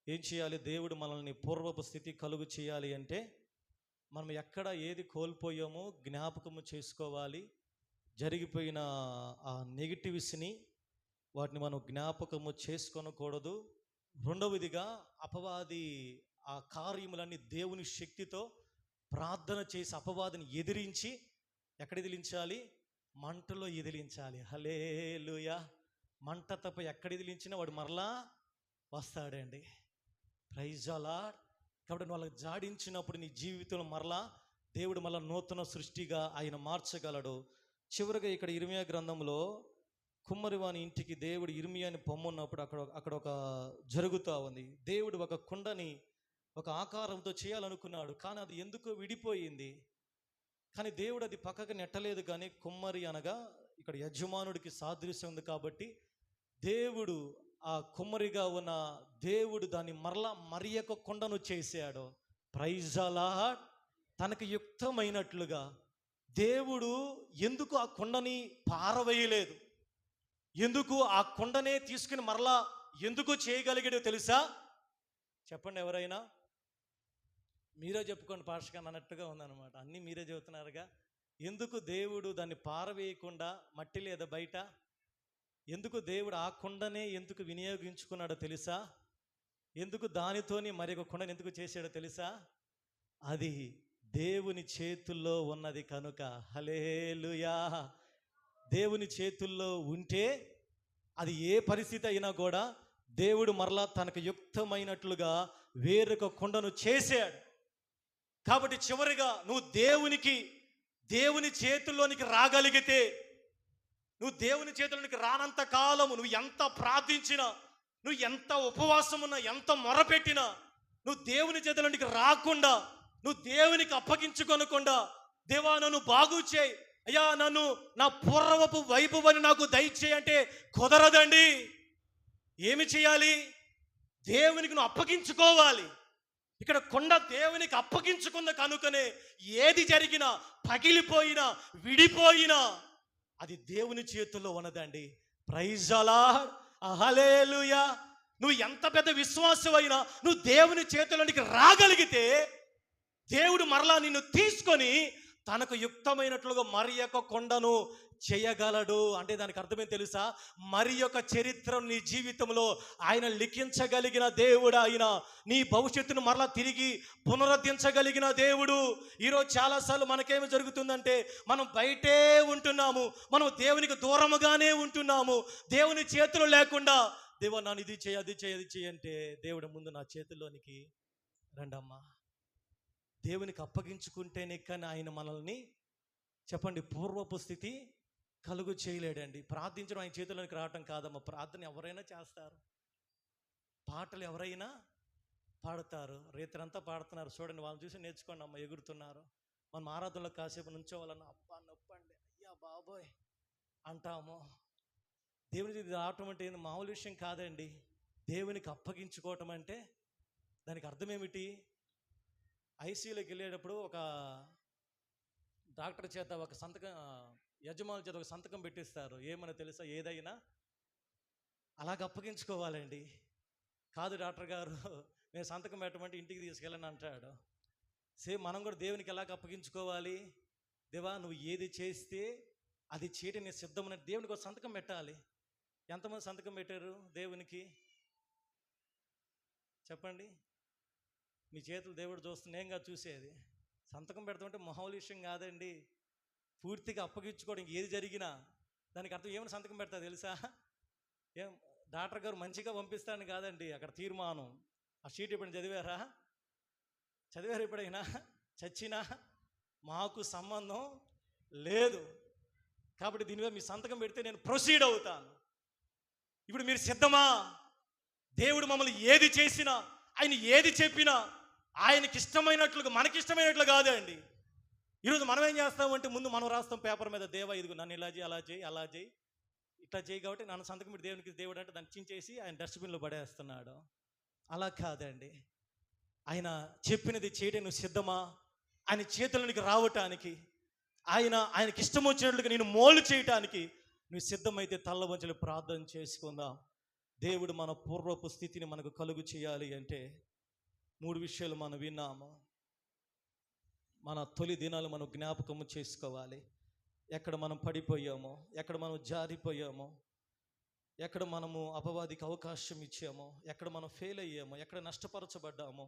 ఏం చేయాలి? దేవుడు మనల్ని పూర్వపు స్థితి కలుగు చేయాలి అంటే మనం ఎక్కడ ఏది కోల్పోయామో జ్ఞాపకము చేసుకోవాలి. జరిగిపోయిన ఆ నెగిటివ్స్ని వాటిని మనం జ్ఞాపకము చేసుకొనకూడదు. రెండవదిగా అపవాది ఆ కార్యములన్నీ దేవుని శక్తితో ప్రార్థన చేసి అపవాదిని ఎదిరించి ఎక్కడ ఎదిలించాలి? మంటలో ఎదిలించాలి. హల్లెలూయా. మంట తప్ప ఎక్కడ ఎదిలించినా వాడు మరలా వస్తాడండి. Praise the Lord. కాబట్టి నువ్వు వాళ్ళకి జాడించినప్పుడు నీ జీవితంలో మరలా దేవుడు మళ్ళా నూతన సృష్టిగా ఆయన మార్చగలడు. చివరిగా ఇక్కడ ఇర్మియా గ్రంథంలో కుమ్మరివాని ఇంటికి దేవుడు ఇర్మియాని పొమ్మన్నప్పుడు అక్కడ ఒక జరుగుతూ ఉంది. దేవుడు ఒక కుండని ఒక ఆకారంతో చేయాలనుకున్నాడు, కానీ అది ఎందుకో విడిపోయింది. కానీ దేవుడు అది పక్కకు నెట్టలేదు. కానీ కుమ్మరి అనగా ఇక్కడ యజమానుడికి సాదృశ్యం ఉంది కాబట్టి దేవుడు ఆ కుమ్మరిగా ఉన్న దేవుడు దాన్ని మరలా మరి యొక్క కొండను చేశాడు. ప్రైజ్ అలాడ్. తనకు యుక్తమైనట్లుగా దేవుడు ఎందుకు ఆ కొండని పారవేయలేదు, ఎందుకు ఆ కొండనే తీసుకుని మరలా ఎందుకు చేయగలిగాడో తెలుసా? చెప్పండి ఎవరైనా. మీరే చెప్పుకోండి పాస్టర్ గారు అన్నట్టుగా ఉందన్నమాట. అన్నీ మీరే చెబుతున్నారుగా. ఎందుకు దేవుడు దాన్ని పారవేయకుండా, మట్టి లేదా బయట, ఎందుకు దేవుడు ఆ కొండనే ఎందుకు వినియోగించుకున్నాడో తెలుసా? ఎందుకు దానితోని మరి ఒక కొండను ఎందుకు చేశాడో తెలుసా? అది దేవుని చేతుల్లో ఉన్నది కనుక. హల్లెలూయా. దేవుని చేతుల్లో ఉంటే అది ఏ పరిస్థితి అయినా కూడా దేవుడు మరలా తనకు యుక్తమైనట్లుగా వేరొక కొండను చేశాడు. కాబట్టి చివరిగా నువ్వు దేవుని చేతుల్లోనికి రాగలిగితే, నువ్వు దేవుని చేతుల్లోనికి రానంత కాలము నువ్వు ఎంత ప్రార్థించినా, నువ్వు ఎంత ఉపవాసం ఉన్నా, ఎంత మొరపెట్టినా, నువ్వు దేవుని చేతుల్లోనికి రాకుండా, నువ్వు దేవునికి అప్పగించుకొనకుండా, దేవా నన్ను బాగు చేయి, అయ్యా నన్ను నా పూర్వపు వైభవాన్ని నాకు దయచేయి అంటే కుదరదండి. ఏమి చేయాలి? దేవునికి నువ్వు అప్పగించుకోవాలి. ఇక్కడ కొండ దేవునికి అప్పగించుకుంది కనుకనే ఏది జరిగినా, పగిలిపోయినా, విడిపోయినా అది దేవుని చేతుల్లో ఉన్నదండి. ప్రైజ్ అలాడ్. హల్లెలూయా. నువ్వు ఎంత పెద్ద విశ్వాసమైనా నువ్వు దేవుని చేతుల్లోనికి రాగలిగితే దేవుడు మరలా నిన్ను తీసుకొని తనకు యుక్తమైనట్లుగా మరి యొక్క కొండను చేయగలడు. అంటే దానికి అర్థమేం తెలుసా? మరి యొక్క చరిత్రను నీ జీవితంలో ఆయన లిఖించగలిగిన దేవుడు. ఆయన నీ భవిష్యత్తును మరలా తిరిగి పునరుద్ధరించగలిగిన దేవుడు. ఈరోజు చాలాసార్లు మనకేమి జరుగుతుందంటే, మనం బయటే ఉంటున్నాము, మనం దేవునికి దూరముగానే ఉంటున్నాము. దేవుని చేతులు లేకుండా, దేవా నన్ను ఇది చేయి, అది చేయి, అది చేయి అంటే, దేవుడి ముందు నా చేతుల్లోనికి రండమ్మా. దేవునికి అప్పగించుకుంటేనే కానీ ఆయన మనల్ని, చెప్పండి, పూర్వపు స్థితి కలుగు చేయలేడండి. ప్రార్థించడం ఆయన చేతుల్లోనికి రావటం కాదమ్మా. ప్రార్థన ఎవరైనా చేస్తారు, పాటలు ఎవరైనా పాడతారు, రేత్రంతా పాడుతున్నారు. చూడండి, వాళ్ళని చూసి నేర్చుకోండి అమ్మ. ఎగురుతున్నారు. మనం ఆరాధనలో కాసేపు నుంచోవాలన్నా అబ్బా నొప్పండి, అయ్యా బాబోయ్ అంటాము. దేవుని చేతి రావటం అంటే ఏంది మామూలు విషయం కాదండి. దేవునికి అప్పగించుకోవటం అంటే దానికి అర్థం ఏమిటి? ఐసీయూలోకి వెళ్ళేటప్పుడు ఒక డాక్టర్ చేత ఒక సంతకం, యజమానుల చేత ఒక సంతకం పెట్టిస్తారు. ఏమని తెలుసా? ఏదైనా అలాగ అప్పగించుకోవాలండి. కాదు డాక్టర్ గారు, నేను సంతకం పెట్టమంటే ఇంటికి తీసుకెళ్ళని అంటాడు. సేమ్ మనం కూడా దేవునికి ఎలాగ అప్పగించుకోవాలి? దేవా నువ్వు ఏది చేస్తే అది చేయటం నేను సిద్ధమని దేవునికి ఒక సంతకం పెట్టాలి. ఎంతమంది సంతకం పెట్టారు దేవునికి? చెప్పండి. మీ చేతులు దేవుడు చూస్తున్నాయంగా చూసేది. సంతకం పెడతామంటే మామూలు విషయం కాదండి. పూర్తిగా అప్పగించుకోవడం, ఏది జరిగినా దానికి అర్థం ఏమైనా సంతకం పెడతా తెలుసా? ఏం డాక్టర్ గారు మంచిగా పంపిస్తాను కాదండి, అక్కడ తీర్మానం. ఆ షీట్ ఎప్పుడైనా చదివారా? చదివారు ఎప్పుడైనా? చచ్చినా మాకు సంబంధం లేదు. కాబట్టి దీని మీద మీ సంతకం పెడితే నేను ప్రొసీడ్ అవుతాను. ఇప్పుడు మీరు సిద్ధమా? దేవుడు మమ్మల్ని ఏది చేసినా, ఆయన ఏది చెప్పినా ఆయనకి ఇష్టమైనట్లుగా, మనకి ఇష్టమైనట్లు కాదండి. ఈరోజు మనం ఏం చేస్తామంటే, ముందు మనం రాస్తాం పేపర్ మీద, దేవా ఇదిగో నన్ను ఇలా చేయి, అలా చేయి, అలా చేయి, ఇట్లా చేయి, కాబట్టి నన్ను సంతకం పెట్టి దేవునికి, దేవుడు అంటే దాన్ని చించేసి ఆయన డస్ట్బిన్లో పడేస్తున్నాడు. అలా కాదండి. ఆయన చెప్పినది చేయడం నువ్వు సిద్ధమా? ఆయన చేతులనికి రావటానికి, ఆయనకి ఇష్టం వచ్చినట్లుగా నేను మోలు చేయటానికి నువ్వు సిద్ధమైతే తల్ల వంచలు ప్రార్థన చేసుకుందాం. దేవుడు మన పూర్వపు స్థితిని మనకు కలుగు చేయాలి అంటే 3 విషయాలు మనం విన్నాము. మన తొలి దినాలు మనం జ్ఞాపకము చేసుకోవాలి. ఎక్కడ మనం పడిపోయామో, ఎక్కడ మనం జారిపోయామో, ఎక్కడ మనము అపవాదికి అవకాశం ఇచ్చామో, ఎక్కడ మనం ఫెయిల్ అయ్యామో, ఎక్కడ నష్టపరచబడ్డామో.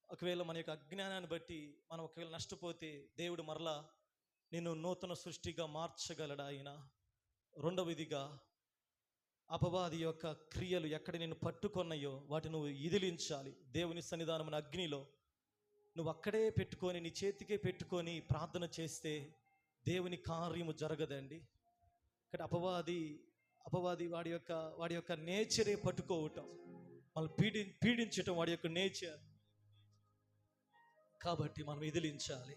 ఒకవేళ మన యొక్క అజ్ఞానాన్ని బట్టి మనం ఒకవేళ నష్టపోతే దేవుడు మరలా నిన్ను నూతన సృష్టిగా మార్చగలడు ఆయన. రెండవదిగా, అపవాది యొక్క క్రియలు ఎక్కడ నిన్ను పట్టుకొన్నాయో వాటిని నువ్వు ఇదిలించాలి. దేవుని సన్నిధానమైన అగ్నిలో నువ్వు అక్కడే పెట్టుకొని, నీ చేతికే పెట్టుకొని ప్రార్థన చేస్తే దేవుని కార్యము జరగదండి. ఇక్కడ అపవాది వాడి యొక్క నేచరే పట్టుకోవటం, మళ్ళీ పీడించటం వాడి యొక్క నేచర్. కాబట్టి మనం ఎదిలించాలి.